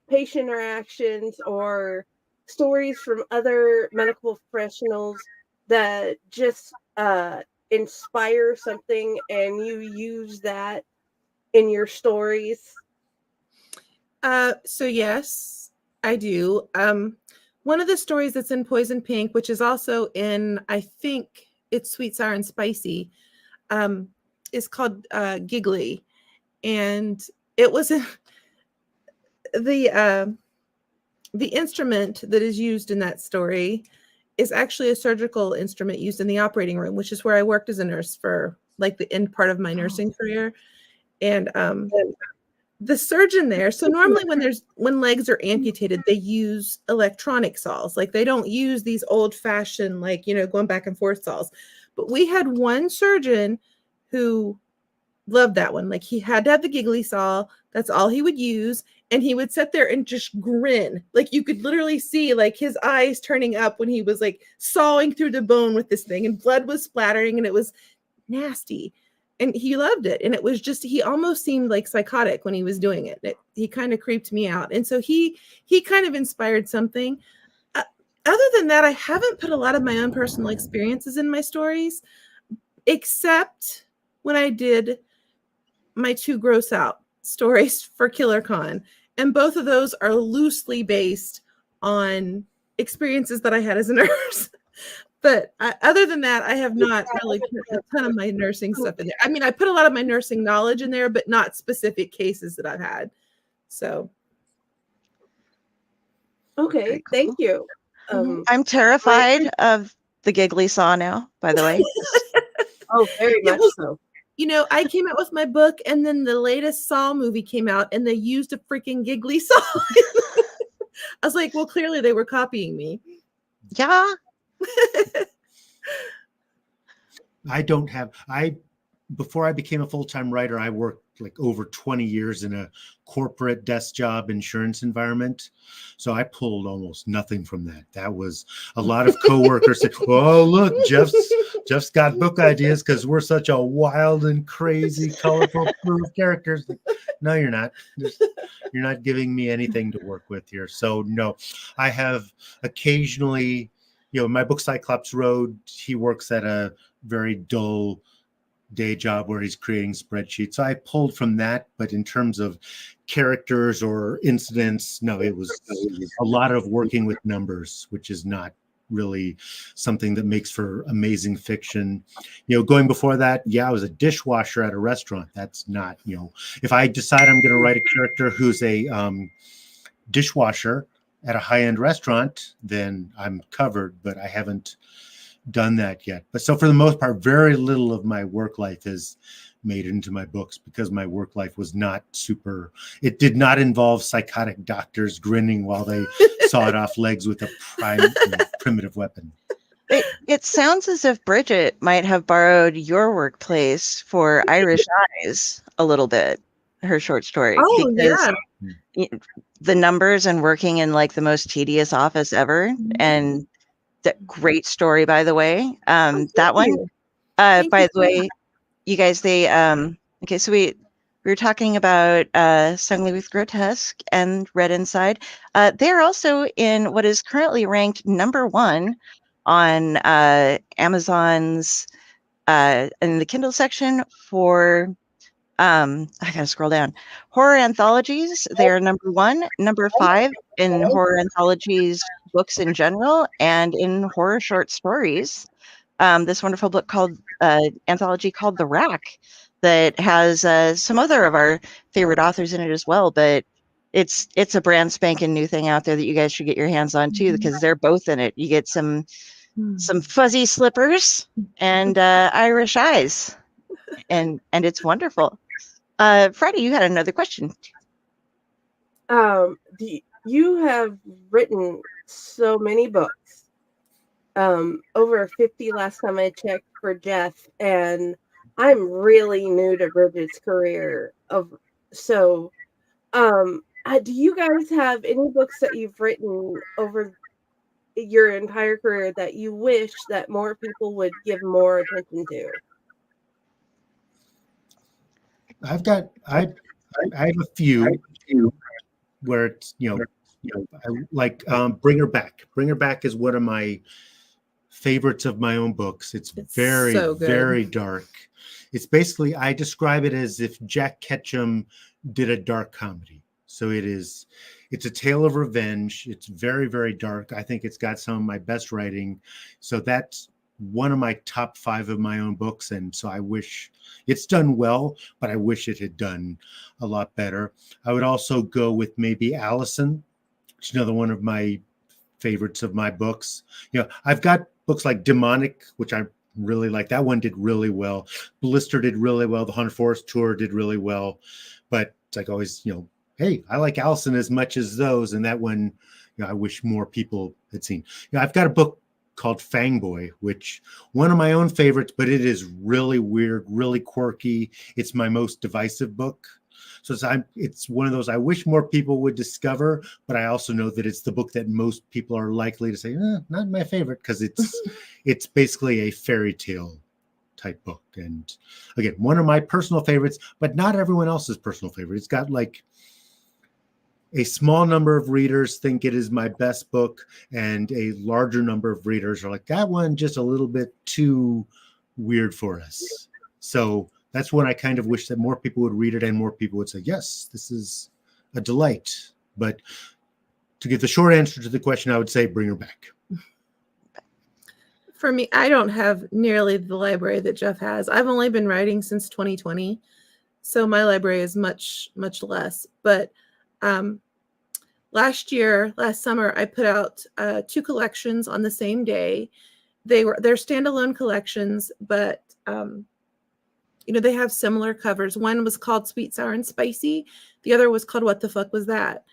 patient interactions or stories from other medical professionals that just inspire something and you use that in your stories? So yes, I do. One of the stories that's in Poison Pink, which is also in, I think it's Sweet, Sour, and Spicy, is called Giggly. And it was the instrument that is used in that story is actually a surgical instrument used in the operating room, which is where I worked as a nurse for like the end part of my nursing career. And the surgeon there, so normally when legs are amputated, they use electronic saws. Like they don't use these old fashioned, like, going back and forth saws. But we had one surgeon who loved that one. Like he had to have the giggly saw. That's all he would use. And he would sit there and just grin. Like you could literally see like his eyes turning up when he was like sawing through the bone with this thing, and blood was splattering and it was nasty. And he loved it. And it was just, he almost seemed like psychotic when he was doing it. He kind of creeped me out. And so he kind of inspired something. Other than that, I haven't put a lot of my own personal experiences in my stories, except when I did my 2 gross out stories for Killer Con. And both of those are loosely based on experiences that I had as a nurse. But other than that, I have not really put a ton of my nursing stuff in there. I mean, I put a lot of my nursing knowledge in there, but not specific cases that I've had. So. Okay, cool. Thank you. I'm terrified of the giggly saw now, by the way. Oh, very much so. I came out with my book, and then the latest Saw movie came out, and they used a freaking giggly saw. I was like, well, clearly they were copying me. Yeah. Before I became a full-time writer, I worked like over 20 years in a corporate desk job insurance environment. So I pulled almost nothing from that. That was a lot of coworkers said, oh, look, Jeff's got book ideas because we're such a wild and crazy, colorful crew of characters. Like, no, you're not. You're not giving me anything to work with here. So no, I have occasionally, my book Cyclops Road, he works at a very dull day job where he's creating spreadsheets. So I pulled from that, but in terms of characters or incidents, no, it was a lot of working with numbers, which is not really something that makes for amazing fiction. Going before that, I was a dishwasher at a restaurant. That's not, if I decide I'm going to write a character who's a dishwasher at a high-end restaurant, then I'm covered, but I haven't done that yet. But so for the most part, very little of my work life is made into my books because my work life was not super. It did not involve psychotic doctors grinning while they sawed off legs with a primitive weapon. It sounds as if Bridgett might have borrowed your workplace for Irish Eyes a little bit, her short story. Oh, because yeah. The numbers and working in like the most tedious office ever. And that great story, by the way. That one, by the way, you guys, they, okay, so we were talking about Sung with Grotesque and Red Inside. They're also in what is currently ranked #1 on Amazon's in the Kindle section for I gotta scroll down. Horror anthologies, they're #1, #5 in horror anthologies books in general, and in horror short stories. This wonderful book called anthology called The Rack that has some other of our favorite authors in it as well, but it's a brand spanking new thing out there that you guys should get your hands on too, because they're both in it. You get some fuzzy slippers and Irish eyes, and it's wonderful. Freddie, you had another question. You have written so many books, over 50 last time I checked for Jeff, and I'm really new to Bridget's career. Do you guys have any books that you've written over your entire career that you wish that more people would give more attention to? I have a few where it's, I like Bring Her Back. Bring Her Back is one of my favorites of my own books. It's very, so very dark. It's basically, I describe it as if Jack Ketchum did a dark comedy. So it's a tale of revenge. It's very, very dark. I think it's got some of my best writing. So that's one of my top 5 of my own books. And so I wish it's done well, but I wish it had done a lot better. I would also go with maybe Allison, which is another one of my favorites of my books. I've got books like Demonic, which I really like. That one did really well. Blister did really well. The Haunted Forest Tour did really well. But it's like always, hey, I like Allison as much as those. And that one, I wish more people had seen. I've got a book called Fangboy, which one of my own favorites, but it is really weird, really quirky. It's my most divisive book. So it's one of those I wish more people would discover, but I also know that it's the book that most people are likely to say, not my favorite, because it's basically a fairy tale type book. And again, one of my personal favorites, but not everyone else's personal favorite. It's got like a small number of readers think it is my best book, and a larger number of readers are like, that one just a little bit too weird for us. So that's when I kind of wish that more people would read it and more people would say, yes, this is a delight. But to get the short answer to the question, I would say Bring Her Back. For me, I don't have nearly the library that Jeff has. I've only been writing since 2020, so my library is much, much less. But last summer, I put out 2 collections on the same day. They're standalone collections, but they have similar covers. One was called Sweet, Sour, and Spicy. The other was called What the Fuck Was That?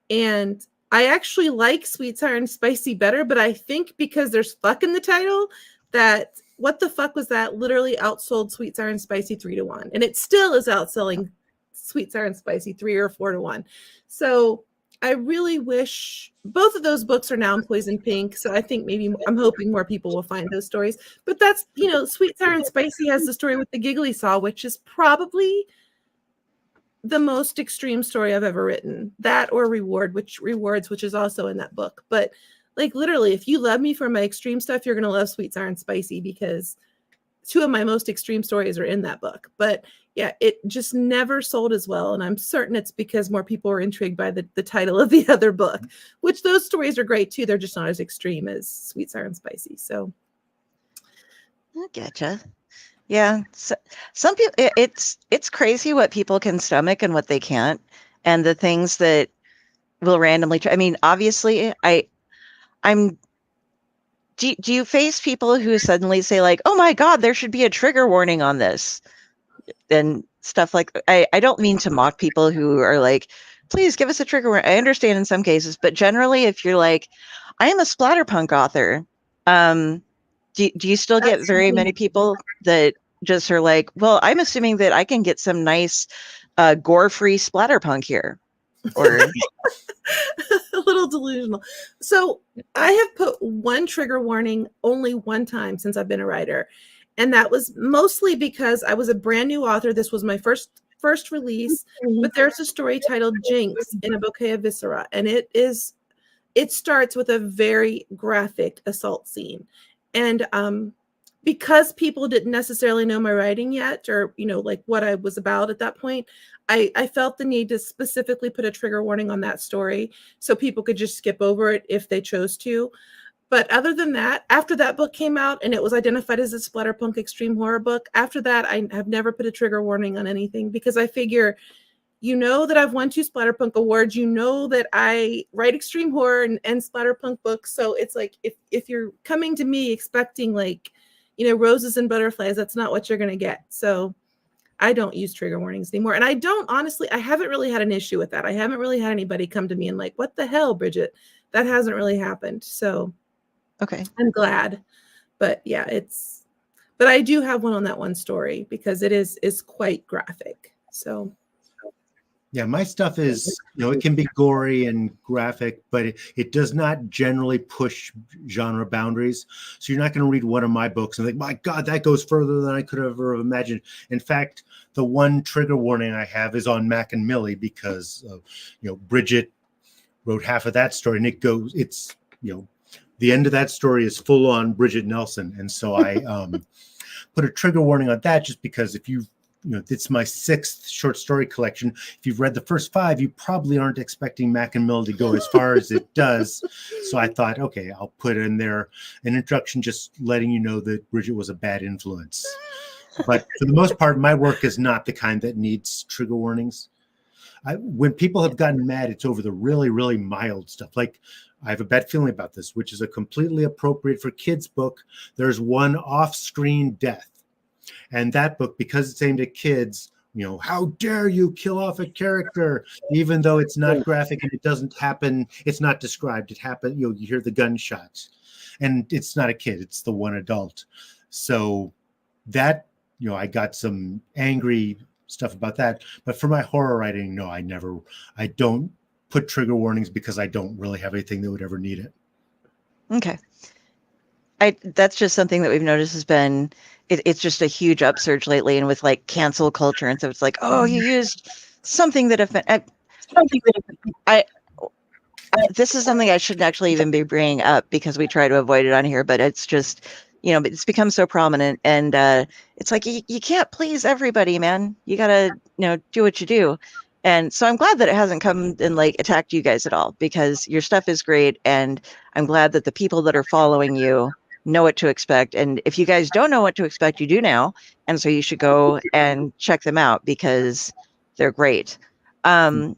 And I actually like Sweet, Sour, and Spicy better, but I think because there's fuck in the title, that What the Fuck Was That literally outsold Sweet, Sour, and Spicy 3-1. And it still is outselling Sweet, Sour, and Spicy 3 or 4 to 1. So I really wish both of those books are now in Poison Pink. So I think maybe I'm hoping more people will find those stories. But that's, Sweet, Sour, and Spicy has the story with the giggly saw, which is probably the most extreme story I've ever written. That or Rewards, which is also in that book. But like literally, if you love me for my extreme stuff, you're going to love Sweet, Sour, and Spicy, because 2 of my most extreme stories are in that book. But yeah, it just never sold as well. And I'm certain it's because more people were intrigued by the title of the other book, which those stories are great too. They're just not as extreme as Sweet, Sour, and Spicy. So I getcha. Yeah. So, some people, it's crazy what people can stomach and what they can't. And the things that will randomly try. I mean, obviously do you face people who suddenly say like, oh my God, there should be a trigger warning on this? And stuff like I don't mean to mock people who are like, please give us a trigger warning. I understand in some cases, but generally, if you're like, I am a splatterpunk author, do you still get very many people that just are like, well, I'm assuming that I can get some nice gore-free splatterpunk here, or a little delusional. So I have put one trigger warning only one time since I've been a writer. And that was mostly because I was a brand new author. This was my first release, but there's a story titled Jinx in a Bouquet of Viscera. And it starts with a very graphic assault scene. And because people didn't necessarily know my writing yet, or, like what I was about at that point, I felt the need to specifically put a trigger warning on that story so people could just skip over it if they chose to. But other than that, after that book came out and it was identified as a splatterpunk extreme horror book, after that, I have never put a trigger warning on anything, because I figure, that I've won 2 splatterpunk awards, that I write extreme horror and splatterpunk books. So it's like, if you're coming to me expecting like, roses and butterflies, that's not what you're going to get. So I don't use trigger warnings anymore. And I haven't really had an issue with that. I haven't really had anybody come to me and like, what the hell, Bridgett? That hasn't really happened. So okay, I'm glad. But yeah, but I do have one on that one story because it is quite graphic. So yeah, my stuff is, it can be gory and graphic, but it does not generally push genre boundaries. So you're not going to read one of my books and think, my God, that goes further than I could ever have imagined. In fact, the one trigger warning I have is on Mac and Millie, because, Bridgett wrote half of that story, and the end of that story is full on Bridgett Nelson. And so I put a trigger warning on that, just because if it's my 6th short story collection. If you've read the first 5, you probably aren't expecting Mac and Mill to go as far as it does. So I thought, okay, I'll put in there an introduction just letting you know that Bridgett was a bad influence. But for the most part, my work is not the kind that needs trigger warnings. When people have gotten mad, it's over the really, really mild stuff. Like, I have a bad feeling about this, which is a completely appropriate for kids book. There's one off-screen death. And that book, because it's aimed at kids, how dare you kill off a character, even though it's not graphic and it doesn't happen, it's not described. It happened, you hear the gunshots, and it's not a kid, it's the one adult. So that, I got some angry stuff about that. But for my horror writing, no, I don't put trigger warnings because I don't really have anything that would ever need it. okay. That's just something that we've noticed has been, it's just a huge upsurge lately, and with like cancel culture, and so it's like, oh, you used something that this is something I shouldn't actually even be bringing up because we try to avoid it on here, but it's just, it's become so prominent, and it's like you can't please everybody, man. You gotta do what you do. And so I'm glad that it hasn't come and like attacked you guys at all, because your stuff is great, and I'm glad that the people that are following you know what to expect. And if you guys don't know what to expect, you do now. And so you should go and check them out because they're great. The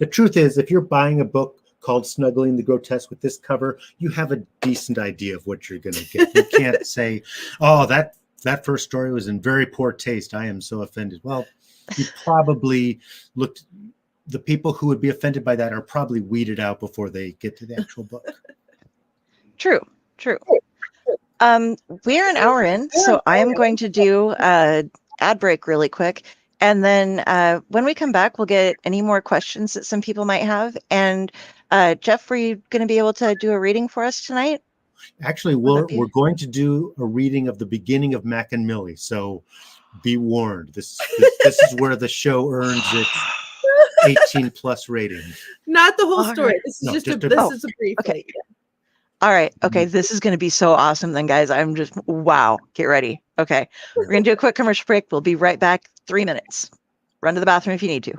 truth is, if you're buying a book called Snuggling the Grotesque with this cover, you have a decent idea of what you're going to get. You can't say, oh, that first story was in very poor taste, I am so offended. Well, you probably the people who would be offended by that are probably weeded out before they get to the actual book. True. We're an hour in, so I am going to do an ad break really quick. And then when we come back, we'll get any more questions that some people might have. And Jeff, were you going to be able to do a reading for us tonight? Actually, we're going to do a reading of the beginning of Mac and Millie. So be warned. This is where the show earns its 18 plus rating. Not the whole All story. right. This is No, just just a brief. Okay. All right. Okay. This is going to be so awesome then, guys. I'm just, wow. Get ready. Okay. We're going to do a quick commercial break. We'll be right back. 3 minutes. Run to the bathroom if you need to.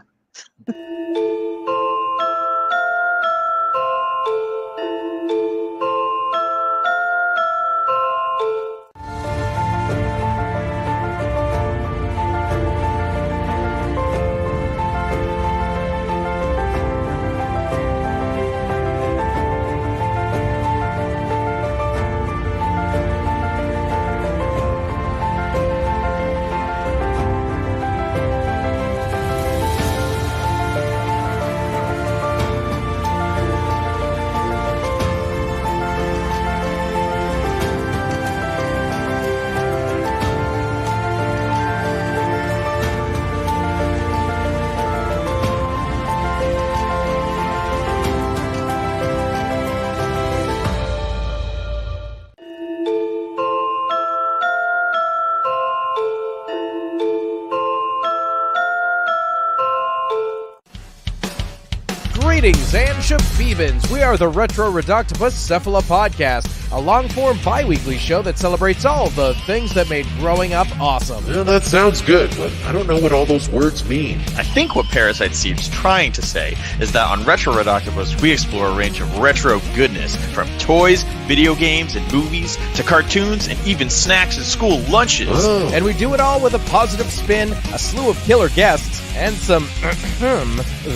Greetings and shabibans. We are the Retro Reductibus Cephala Podcast, a long-form bi-weekly show that celebrates all the things that made growing up awesome. Well, that sounds good, but I don't know what all those words mean. I think what Parasite Steve's trying to say is that on Retro Redoctopus, we explore a range of retro goodness, from toys, video games, and movies, to cartoons, and even snacks and school lunches. Oh. And we do it all with a positive spin, a slew of killer guests, and some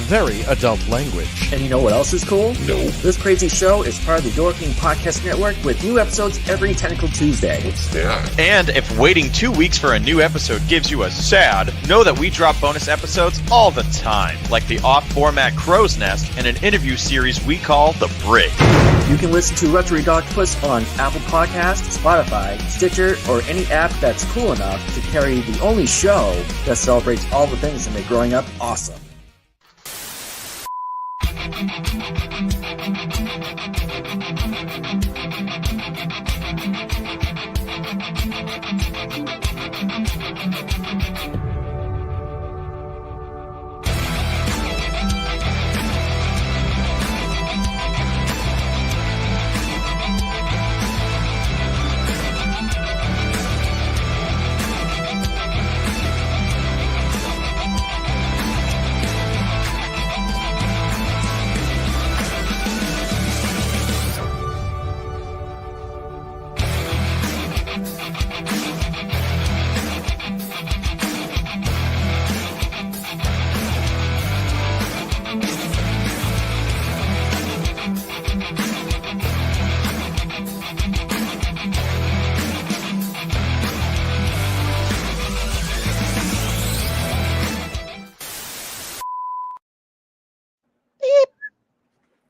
very adult language. And you know what else is cool? No. This crazy show is part of the Dorking Podcast Network with new episodes every Tentacle Tuesday. What's that? And if waiting 2 weeks for a new episode gives you a sad, know that we drop bonus episodes all the time, like the off-format Crow's Nest and an interview series we call The Brig. You can listen to Retro Redoctopus on Apple Podcasts, Spotify, Stitcher, or any app that's cool enough to carry the only show that celebrates all the things that make growing up awesome.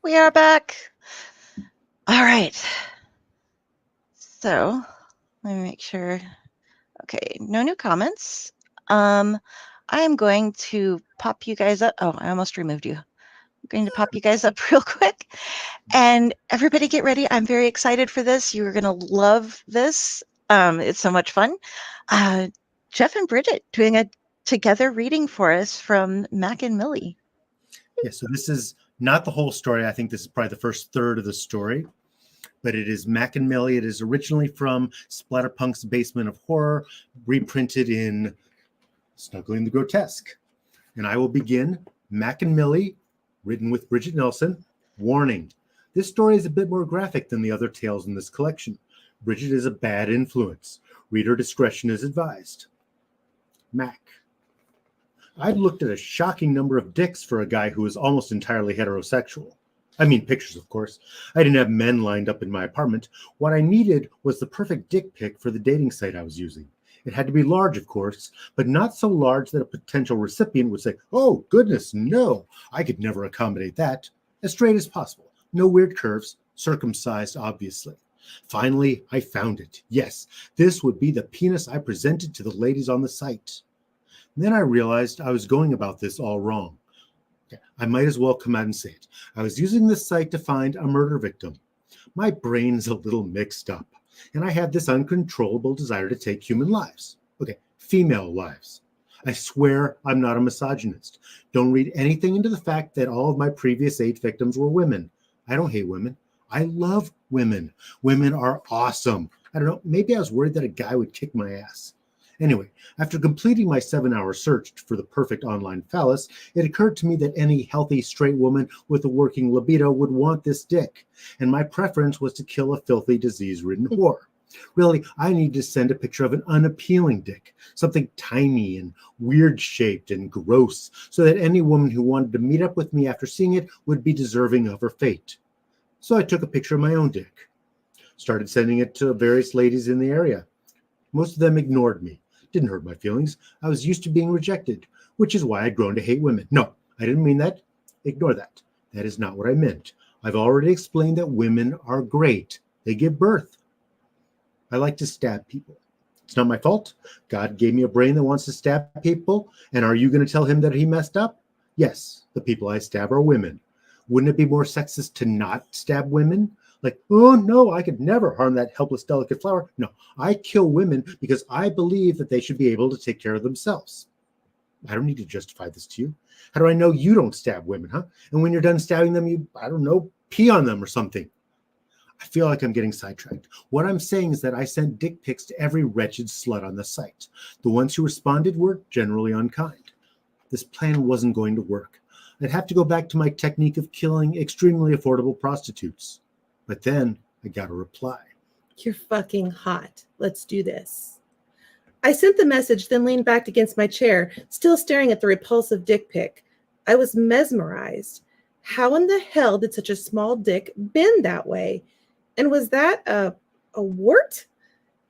We are back. All right. So let me make sure. Okay, no new comments. I am going to pop you guys up. Oh, I almost removed you. I'm going to pop you guys up real quick. And everybody get ready. I'm very excited for this. You're going to love this. It's so much fun. Jeff and Bridget doing a together reading for us from Mac and Millie. Yeah, so this is not the whole story. I think this is probably the first third of the story, but it is Mac and Millie. It is originally from Splatterpunk's Basement of Horror, reprinted in Snuggling the Grotesque. And I will begin Mac and Millie, written with Bridgett Nelson. Warning, this story is a bit more graphic than the other tales in this collection. Bridgett is a bad influence. Reader discretion is advised. Mac. I've looked at a shocking number of dicks for a guy who is almost entirely heterosexual. I mean, pictures, of course. I didn't have men lined up in my apartment. What I needed was the perfect dick pic for the dating site I was using. It had to be large, of course, but not so large that a potential recipient would say, "Oh, goodness, no, I could never accommodate that." As straight as possible. No weird curves, circumcised, obviously. Finally, I found it. Yes, this would be the penis I presented to the ladies on the site. Then I realized I was going about this all wrong. I might as well come out and say it. I was using this site to find a murder victim. My brain's a little mixed up, and I have this uncontrollable desire to take human lives. Okay, female lives. I swear I'm not a misogynist. Don't read anything into the fact that all of my previous 8 victims were women. I don't hate women. I love women. Women are awesome. I don't know, maybe I was worried that a guy would kick my ass. Anyway, after completing my 7-hour search for the perfect online phallus, it occurred to me that any healthy straight woman with a working libido would want this dick, and my preference was to kill a filthy, disease-ridden whore. Really, I needed to send a picture of an unappealing dick, something tiny and weird-shaped and gross, so that any woman who wanted to meet up with me after seeing it would be deserving of her fate. So I took a picture of my own dick. Started sending it to various ladies in the area. Most of them ignored me. Didn't hurt my feelings. I was used to being rejected, which is why I'd grown to hate women. No, I didn't mean that. Ignore that. That is not what I meant. I've already explained that women are great. They give birth. I like to stab people. It's not my fault. God gave me a brain that wants to stab people. And are you going to tell him that he messed up? Yes, the people I stab are women. Wouldn't it be more sexist to not stab women? Like, oh no, I could never harm that helpless, delicate flower. No, I kill women because I believe that they should be able to take care of themselves. I don't need to justify this to you. How do I know you don't stab women, huh? And when you're done stabbing them, you, I don't know, pee on them or something. I feel like I'm getting sidetracked. What I'm saying is that I sent dick pics to every wretched slut on the site. The ones who responded were generally unkind. This plan wasn't going to work. I'd have to go back to my technique of killing extremely affordable prostitutes. But then I got a reply. You're fucking hot. Let's do this. I sent the message, then leaned back against my chair, still staring at the repulsive dick pic. I was mesmerized. How in the hell did such a small dick bend that way? And was that a wart?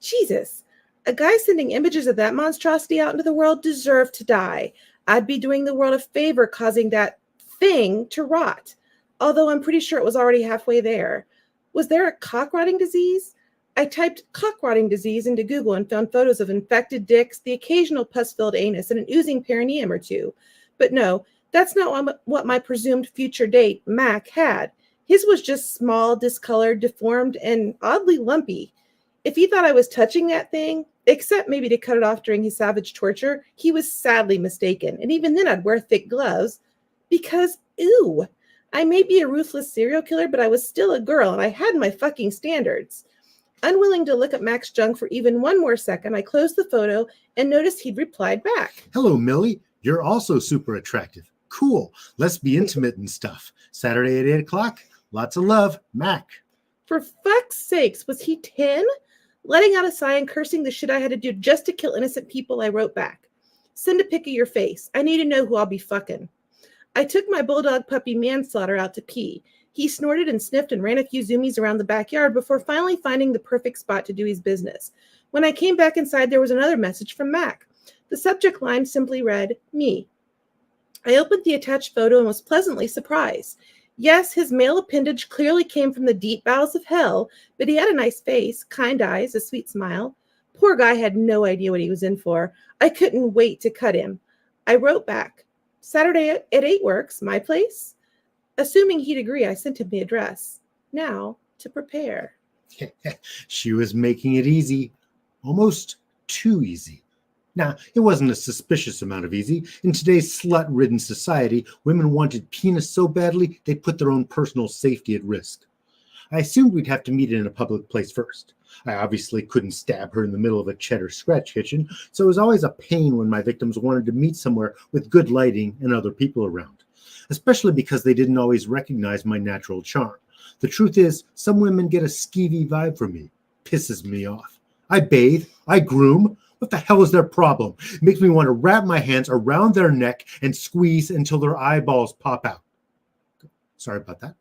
Jesus. A guy sending images of that monstrosity out into the world deserved to die. I'd be doing the world a favor causing that thing to rot. Although I'm pretty sure it was already halfway there. Was there a cock-rotting disease? I typed cock-rotting disease into Google and found photos of infected dicks, the occasional pus-filled anus, and an oozing perineum or two. But no, that's not what my presumed future date, Mac, had. His was just small, discolored, deformed, and oddly lumpy. If he thought I was touching that thing, except maybe to cut it off during his savage torture, he was sadly mistaken. And even then I'd wear thick gloves because, ew. I may be a ruthless serial killer, but I was still a girl, and I had my fucking standards. Unwilling to look at Mac's junk for even one more second, I closed the photo and noticed he'd replied back. Hello, Millie. You're also super attractive. Cool. Let's be intimate and stuff. Saturday at 8 o'clock. Lots of love, Mac. For fuck's sakes, was he 10? Letting out a sigh and cursing the shit I had to do just to kill innocent people, I wrote back. Send a pic of your face. I need to know who I'll be fucking. I took my bulldog puppy Manslaughter out to pee. He snorted and sniffed and ran a few zoomies around the backyard before finally finding the perfect spot to do his business. When I came back inside, there was another message from Mac. The subject line simply read, me. I opened the attached photo and was pleasantly surprised. Yes, his male appendage clearly came from the deep bowels of hell, but he had a nice face, kind eyes, a sweet smile. Poor guy had no idea what he was in for. I couldn't wait to cut him. I wrote back, Saturday at 8 works, my place? Assuming he'd agree, I sent him the address. Now to prepare. She was making it easy. Almost too easy. Now, it wasn't a suspicious amount of easy. In today's slut-ridden society, women wanted penis so badly, they put their own personal safety at risk. I assumed we'd have to meet in a public place first. I obviously couldn't stab her in the middle of a cheddar scratch kitchen, so it was always a pain when my victims wanted to meet somewhere with good lighting and other people around, especially because they didn't always recognize my natural charm. The truth is, some women get a skeevy vibe from me. Pisses me off. I bathe. I groom. What the hell is their problem? It makes me want to wrap my hands around their neck and squeeze until their eyeballs pop out. Sorry about that.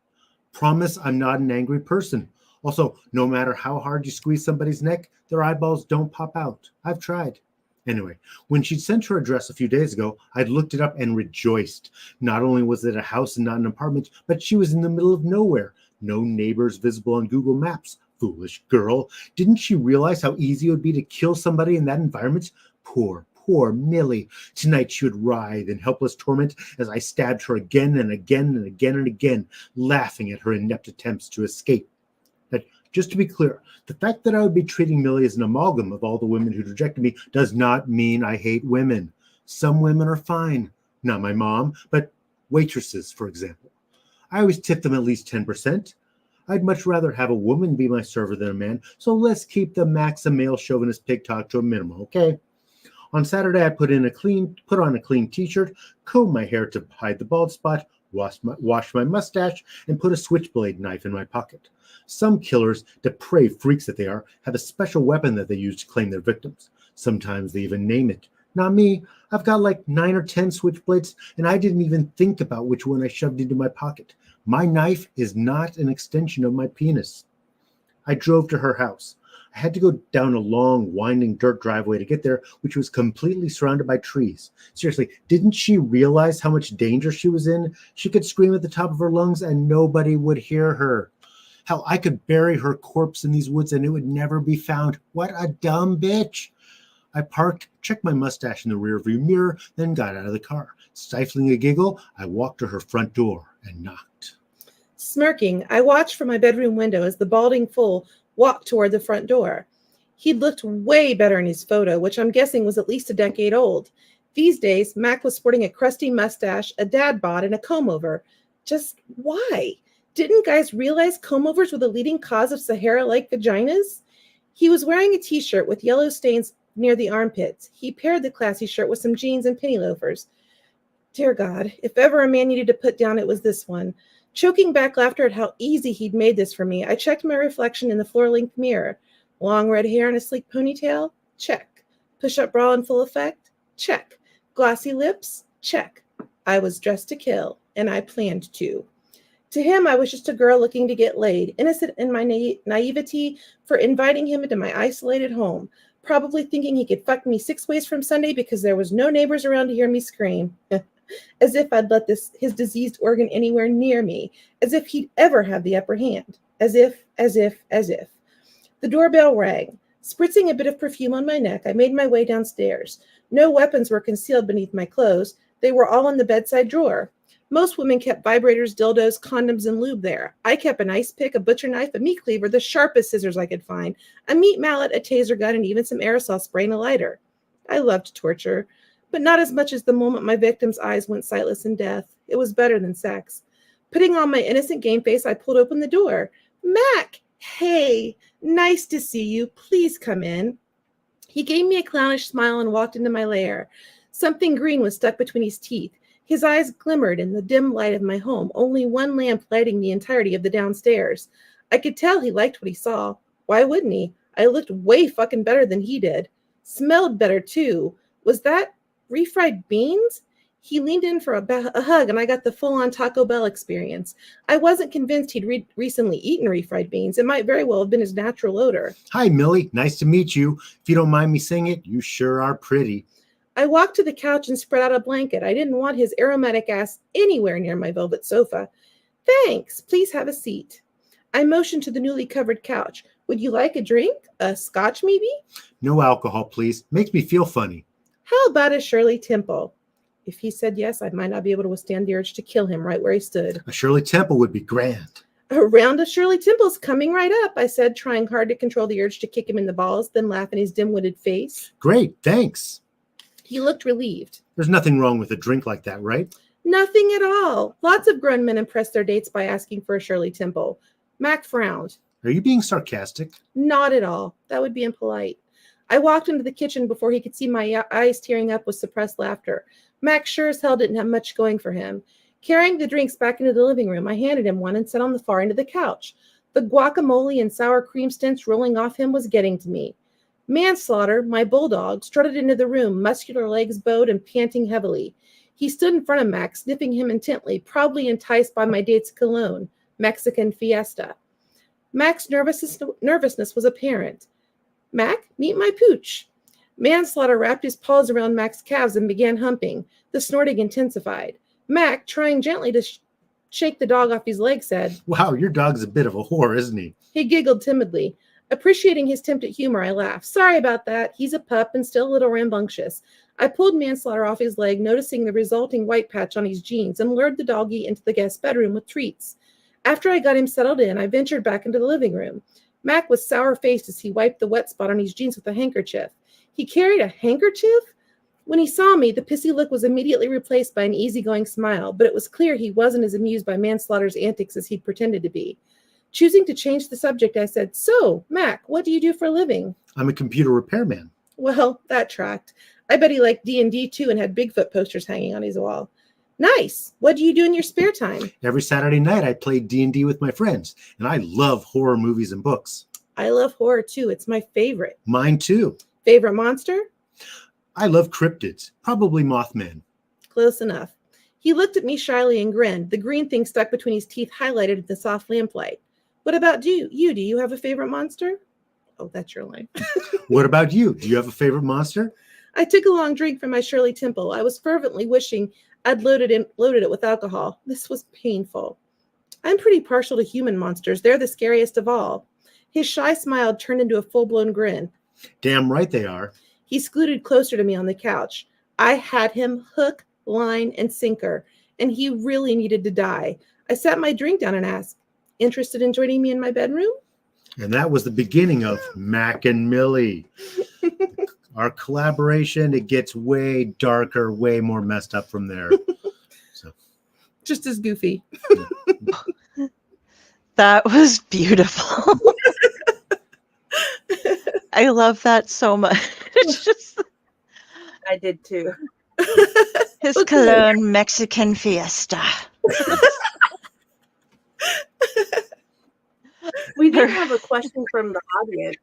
Promise I'm not an angry person. Also, no matter how hard you squeeze somebody's neck, their eyeballs don't pop out. I've tried. Anyway, when she'd sent her address a few days ago, I'd looked it up and rejoiced. Not only was it a house and not an apartment, but she was in the middle of nowhere. No neighbors visible on Google Maps. Foolish girl. Didn't she realize how easy it would be to kill somebody in that environment? Poor Poor Millie. Tonight she would writhe in helpless torment as I stabbed her again and again and again and again, laughing at her inept attempts to escape. But just to be clear, the fact that I would be treating Millie as an amalgam of all the women who rejected me does not mean I hate women. Some women are fine. Not my mom, but waitresses, for example. I always tip them at least 10%. I'd much rather have a woman be my server than a man, so let's keep the Maxim male chauvinist pig talk to a minimum, okay? On Saturday, I put on a clean t-shirt, combed my hair to hide the bald spot, washed my mustache, and put a switchblade knife in my pocket. Some killers, depraved freaks that they are, have a special weapon that they use to claim their victims. Sometimes they even name it. Not me. I've got like 9 or 10 switchblades, and I didn't even think about which one I shoved into my pocket. My knife is not an extension of my penis. I drove to her house. I had to go down a long, winding dirt driveway to get there, which was completely surrounded by trees. Seriously, didn't she realize how much danger she was in? She could scream at the top of her lungs and nobody would hear her. Hell, I could bury her corpse in these woods and it would never be found. What a dumb bitch. I parked, checked my mustache in the rearview mirror, then got out of the car. Stifling a giggle, I walked to her front door and knocked. Smirking, I watched from my bedroom window as the balding fool walked toward the front door. He'd looked way better in his photo, which I'm guessing was at least a decade old. These days, Mac was sporting a crusty mustache, a dad bod, and a comb-over. Just why? Didn't guys realize comb-overs were the leading cause of Sahara-like vaginas? He was wearing a t-shirt with yellow stains near the armpits. He paired the classy shirt with some jeans and penny loafers. Dear God, if ever a man needed to put down, it was this one. Choking back laughter at how easy he'd made this for me, I checked my reflection in the floor-length mirror. Long red hair and a sleek ponytail? Check. Push-up bra in full effect? Check. Glossy lips? Check. I was dressed to kill, and I planned to. To him, I was just a girl looking to get laid, innocent in my naivety for inviting him into my isolated home, probably thinking he could fuck me 6 ways from Sunday because there was no neighbors around to hear me scream. As if I'd let his diseased organ anywhere near me, as if he'd ever have the upper hand. As if. The doorbell rang. Spritzing a bit of perfume on my neck, I made my way downstairs. No weapons were concealed beneath my clothes. They were all in the bedside drawer. Most women kept vibrators, dildos, condoms, and lube there. I kept an ice pick, a butcher knife, a meat cleaver, the sharpest scissors I could find, a meat mallet, a taser gun, and even some aerosol spray and a lighter. I loved torture, but not as much as the moment my victim's eyes went sightless in death. It was better than sex. Putting on my innocent game face, I pulled open the door. Mac! Hey! Nice to see you. Please come in. He gave me a clownish smile and walked into my lair. Something green was stuck between his teeth. His eyes glimmered in the dim light of my home, only one lamp lighting the entirety of the downstairs. I could tell he liked what he saw. Why wouldn't he? I looked way fucking better than he did. Smelled better, too. Was that refried beans? He leaned in for a hug, and I got the full-on Taco Bell experience. I wasn't convinced he'd recently eaten refried beans. It might very well have been his natural odor. Hi, Millie. Nice to meet you. If you don't mind me saying it, you sure are pretty. I walked to the couch and spread out a blanket. I didn't want his aromatic ass anywhere near my velvet sofa. Thanks. Please have a seat. I motioned to the newly covered couch. Would you like a drink? A scotch, maybe? No alcohol, please. Makes me feel funny. How about a Shirley Temple? If he said yes, I might not be able to withstand the urge to kill him right where he stood. A Shirley Temple would be grand. A round of Shirley Temples coming right up, I said, trying hard to control the urge to kick him in the balls, then laugh in his dim-witted face. Great, thanks. He looked relieved. There's nothing wrong with a drink like that, right? Nothing at all. Lots of grown men impress their dates by asking for a Shirley Temple. Mac frowned. Are you being sarcastic? Not at all. That would be impolite. I walked into the kitchen before he could see my eyes tearing up with suppressed laughter. Mac sure as hell didn't have much going for him. Carrying the drinks back into the living room, I handed him one and sat on the far end of the couch. The guacamole and sour cream stench rolling off him was getting to me. Manslaughter, my bulldog, strutted into the room, muscular legs bowed and panting heavily. He stood in front of Mac, sniffing him intently, probably enticed by my date's cologne, Mexican Fiesta. Mac's nervousness was apparent. Mac, meet my pooch. Manslaughter wrapped his paws around Mac's calves and began humping. The snorting intensified. Mac, trying gently to shake the dog off his leg, said, Wow, your dog's a bit of a whore, isn't he? He giggled timidly. Appreciating his attempt at humor, I laughed. Sorry about that. He's a pup and still a little rambunctious. I pulled Manslaughter off his leg, noticing the resulting white patch on his jeans, and lured the doggy into the guest bedroom with treats. After I got him settled in, I ventured back into the living room. Mac was sour-faced as he wiped the wet spot on his jeans with a handkerchief. He carried a handkerchief? When he saw me, the pissy look was immediately replaced by an easygoing smile, but it was clear he wasn't as amused by Manslaughter's antics as he'd pretended to be. Choosing to change the subject, I said, So, Mac, what do you do for a living? I'm a computer repairman. Well, that tracked. I bet he liked D&D too and had Bigfoot posters hanging on his wall. Nice. What do you do in your spare time? Every Saturday night, I play D&D with my friends, and I love horror movies and books. I love horror too. It's my favorite. Mine too. Favorite monster? I love cryptids, probably Mothman. Close enough. He looked at me shyly and grinned, the green thing stuck between his teeth highlighted in the soft lamplight. What about you? Do you have a favorite monster? Oh, that's your line. What about you? Do you have a favorite monster? I took a long drink from my Shirley Temple. I was fervently wishing I'd loaded it with alcohol. This was painful. I'm pretty partial to human monsters. They're the scariest of all. His shy smile turned into a full-blown grin. Damn right they are. He scooted closer to me on the couch. I had him hook, line, and sinker, and he really needed to die. I set my drink down and asked, Interested in joining me in my bedroom? And that was the beginning of Mac and Millie. Our collaboration, it gets way darker, way more messed up from there. So, just as goofy. That was beautiful. I love that so much. I did too. His cologne Mexican fiesta. We do have a question from the audience.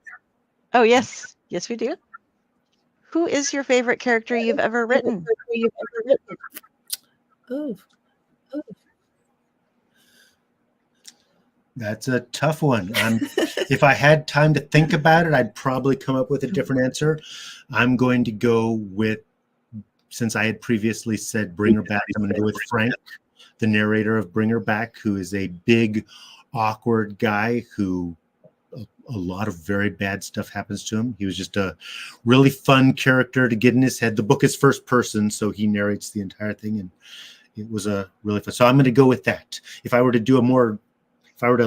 Oh, yes. Yes, we do. Who is your favorite character you've ever written? Oh. That's a tough one. If I had time to think about it, I'd probably come up with a different answer. I'm going to go with, since I had previously said Bring Her Back, I'm going to go with Frank, the narrator of Bring Her Back, who is a big, awkward guy who a lot of very bad stuff happens to him. He was just a really fun character to get in his head. The book is first person, so he narrates the entire thing, and it was a really fun. So I'm going to go with that. If I were to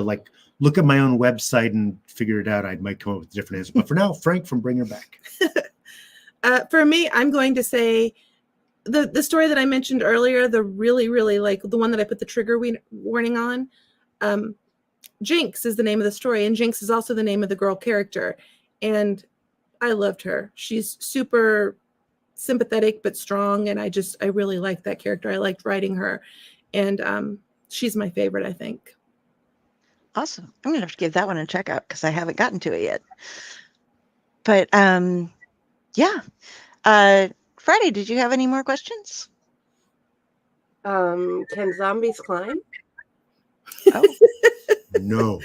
like look at my own website and figure it out, I might come up with a different answer. But for now, Frank from Bring Her Back. For me, I'm going to say the story that I mentioned earlier, the really, really like the one that I put the trigger warning on. Jinx is the name of the story, and Jinx is also the name of the girl character. And I loved her. She's super sympathetic but strong, and I really liked that character. I liked writing her, and she's my favorite, I think. Awesome. I'm gonna have to give that one a check out because I haven't gotten to it yet. But yeah. Friday, did you have any more questions? Can zombies climb? Oh. No.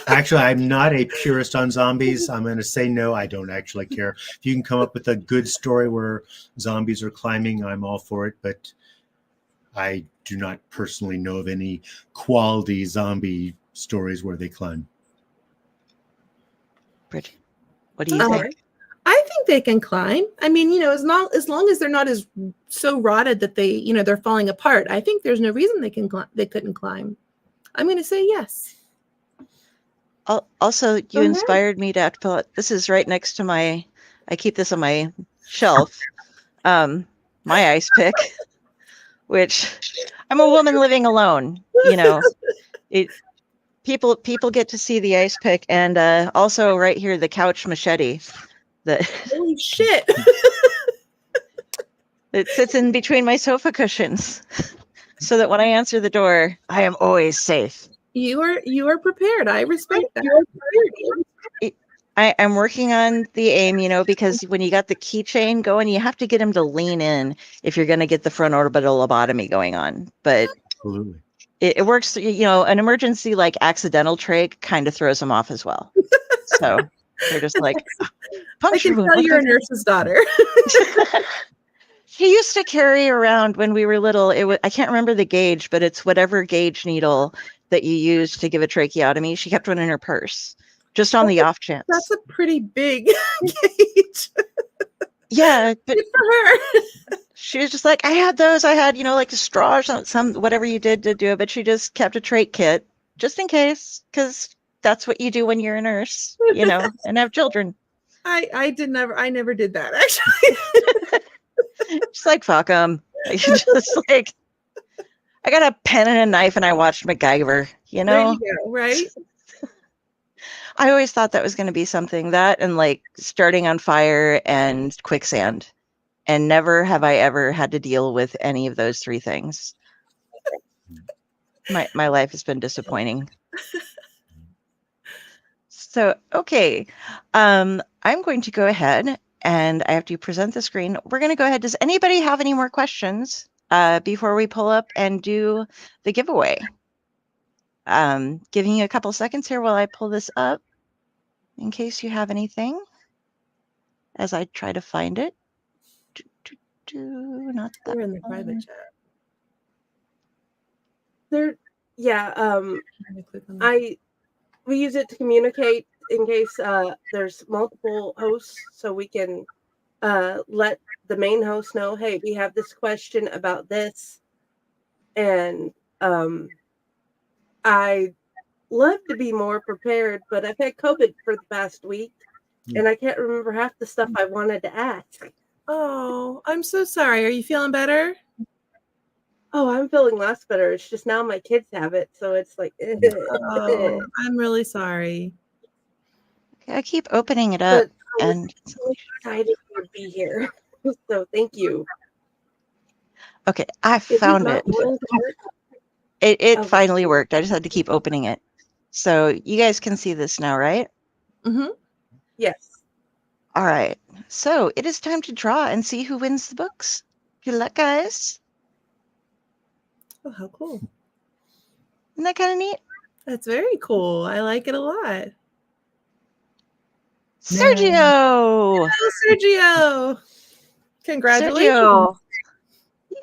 Actually, I'm not a purist on zombies. I'm going to say no. I don't actually care. If you can come up with a good story where zombies are climbing, I'm all for it. But I do not personally know of any quality zombie stories where they climb. Bridgett, what do you think? I think they can climb. I mean, as long as they're not as so rotted that they, they're falling apart. I think there's no reason they couldn't climb. I'm going to say yes. Also, you inspired me to have to pull out. This is right next to I keep this on my shelf. My ice pick, which I'm a woman living alone. People get to see the ice pick, and also right here the couch machete. Holy shit! It sits in between my sofa cushions, so that when I answer the door, I am always safe. You are prepared. I respect that. I'm working on the aim, because when you got the keychain going, you have to get him to lean in if you're going to get the front orbital lobotomy going on. But absolutely, it works. An emergency like accidental trach kind of throws them off as well. So they're just like, I can tell you're a nurse's daughter. He used to carry around when we were little. I can't remember the gauge, but it's whatever gauge needle that you use to give a tracheotomy. She kept one in her purse. just on the off chance. That's a pretty big gauge. Yeah, but Good for her. she was just like, I had those. I had, like a straw or some whatever you did to do it, but she just kept a trait kit just in case, because that's what you do when you're a nurse, and have children. I never did that, actually. Just like, fuck them. Just like, I got a pen and a knife and I watched MacGyver, There you go, right? I always thought that was going to be something, that and like starting on fire and quicksand. And never have I ever had to deal with any of those three things. My life has been disappointing. So, okay. I'm going to go ahead and I have to present the screen. We're going to go ahead. Does anybody have any more questions before we pull up and do the giveaway? Giving you a couple seconds here while I pull this up in case you have anything as I try to find it. Not that. We're in the private chat. We use it to communicate in case there's multiple hosts, so we can let the main host know, hey, we have this question about this, and I love to be more prepared, but I've had COVID for the past week, and I can't remember half the stuff I wanted to ask. Oh, I'm so sorry. Are you feeling better? Oh, I'm feeling less better. It's just now my kids have it, so it's like. Oh, I'm really sorry. I keep opening it up, and I'm so excited to be here. So thank you. Okay, I found it. It finally worked. I just had to keep opening it. So you guys can see this now, right? Mm-hmm. Yes. All right. So it is time to draw and see who wins the books. Good luck, guys. Oh, how cool. Isn't that kind of neat? That's very cool. I like it a lot. Sergio! Hello, Sergio! Congratulations. Sergio.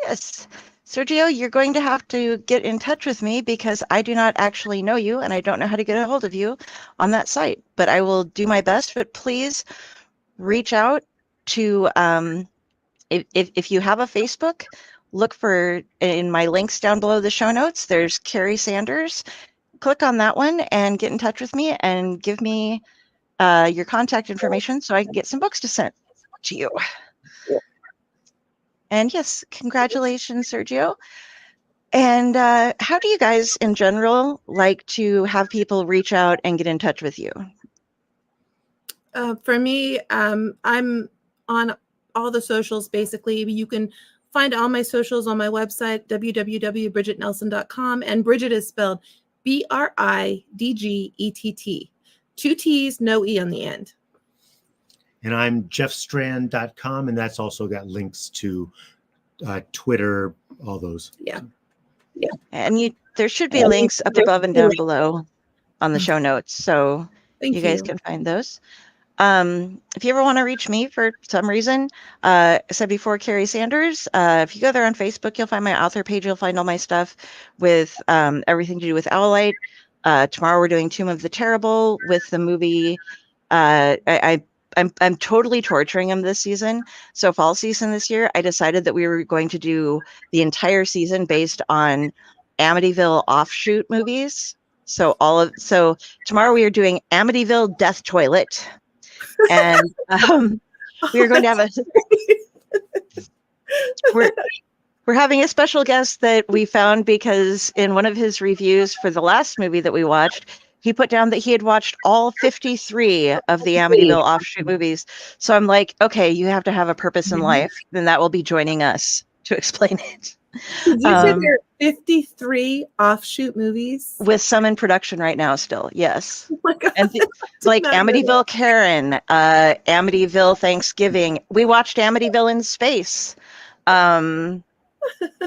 Yes. Sergio, you're going to have to get in touch with me because I do not actually know you and I don't know how to get a hold of you on that site. But I will do my best. But please reach out to, if you have a Facebook, look for, in my links down below the show notes, there's Carrie Sanders. Click on that one and get in touch with me and give me your contact information so I can get some books to send to you. And yes, congratulations, Sergio. And how do you guys in general like to have people reach out and get in touch with you? For me, I'm on all the socials, basically. You can find all my socials on my website, www.bridgettnelson.com. And Bridgett is spelled Bridgett. 2 T's, no E on the end. And I'm jeffstrand.com, and that's also got links to Twitter, all those. Yeah. And there should be links up above and down below on the show notes, so you guys can find those. If you ever want to reach me for some reason, I said before, Carrie Sanders, if you go there on Facebook, you'll find my author page. You'll find all my stuff with everything to do with Owlite. Tomorrow we're doing Tomb of the Terrible with the movie. I'm totally torturing him this season. So fall season this year, I decided that we were going to do the entire season based on Amityville offshoot movies. So tomorrow we are doing Amityville Death Toilet. And we are going to have we're having a special guest that we found because in one of his reviews for the last movie that we watched, he put down that he had watched all 53 of the Amityville offshoot movies. So I'm like, okay, you have to have a purpose in life. Then that will be joining us to explain it. Did you say there are 53 offshoot movies? With some in production right now still, yes. Oh my God. And like Amityville Karen, Amityville Thanksgiving. We watched Amityville in Space.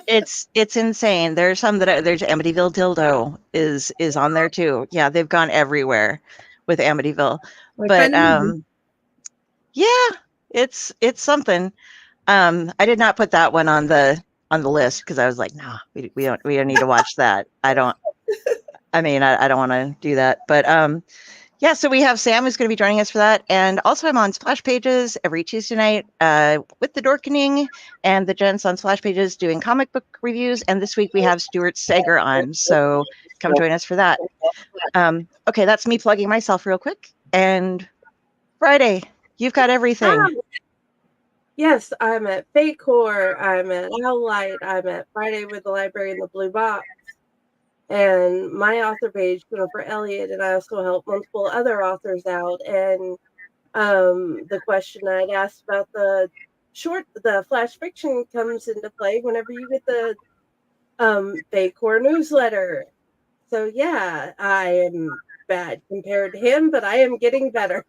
It's insane. There's some there's Amityville Dildo is on there too. Yeah, they've gone everywhere with Amityville. But yeah, it's something. I did not put that one on the list because I was like, no, we don't need to watch that. I don't want to do that. But Yeah, so we have Sam who's going to be joining us for that. And also I'm on Splash Pages every Tuesday night with the Dorkening and the gents on Splash Pages doing comic book reviews. And this week we have Stuart Sager on. So come join us for that. Okay, that's me plugging myself real quick. And Friday, you've got everything. Yes, I'm at Faycore, I'm at Owllight, I'm at Friday with the Library in the Blue Box. And my author page for Elliott, and I also help multiple other authors out. And the question I'd asked about the flash fiction comes into play whenever you get the Faycore newsletter. So yeah, I am bad compared to him, but I am getting better.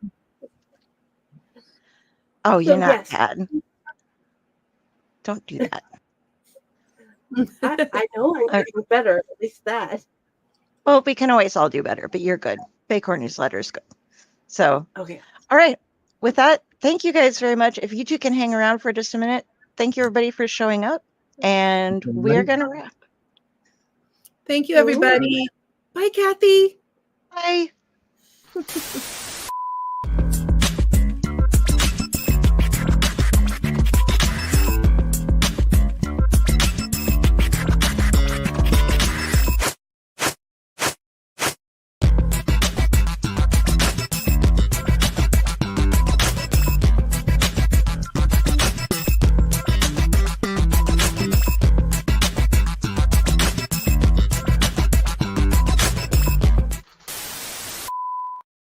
Oh, you're not bad. Don't do that. I know I'm getting better, at least that. Well, we can always all do better, but you're good. Faycore newsletter is good. So, okay. All right. With that, thank you guys very much. If you two can hang around for just a minute, thank you everybody for showing up. And we're going to wrap. Thank you, everybody. Bye, Kathy. Bye.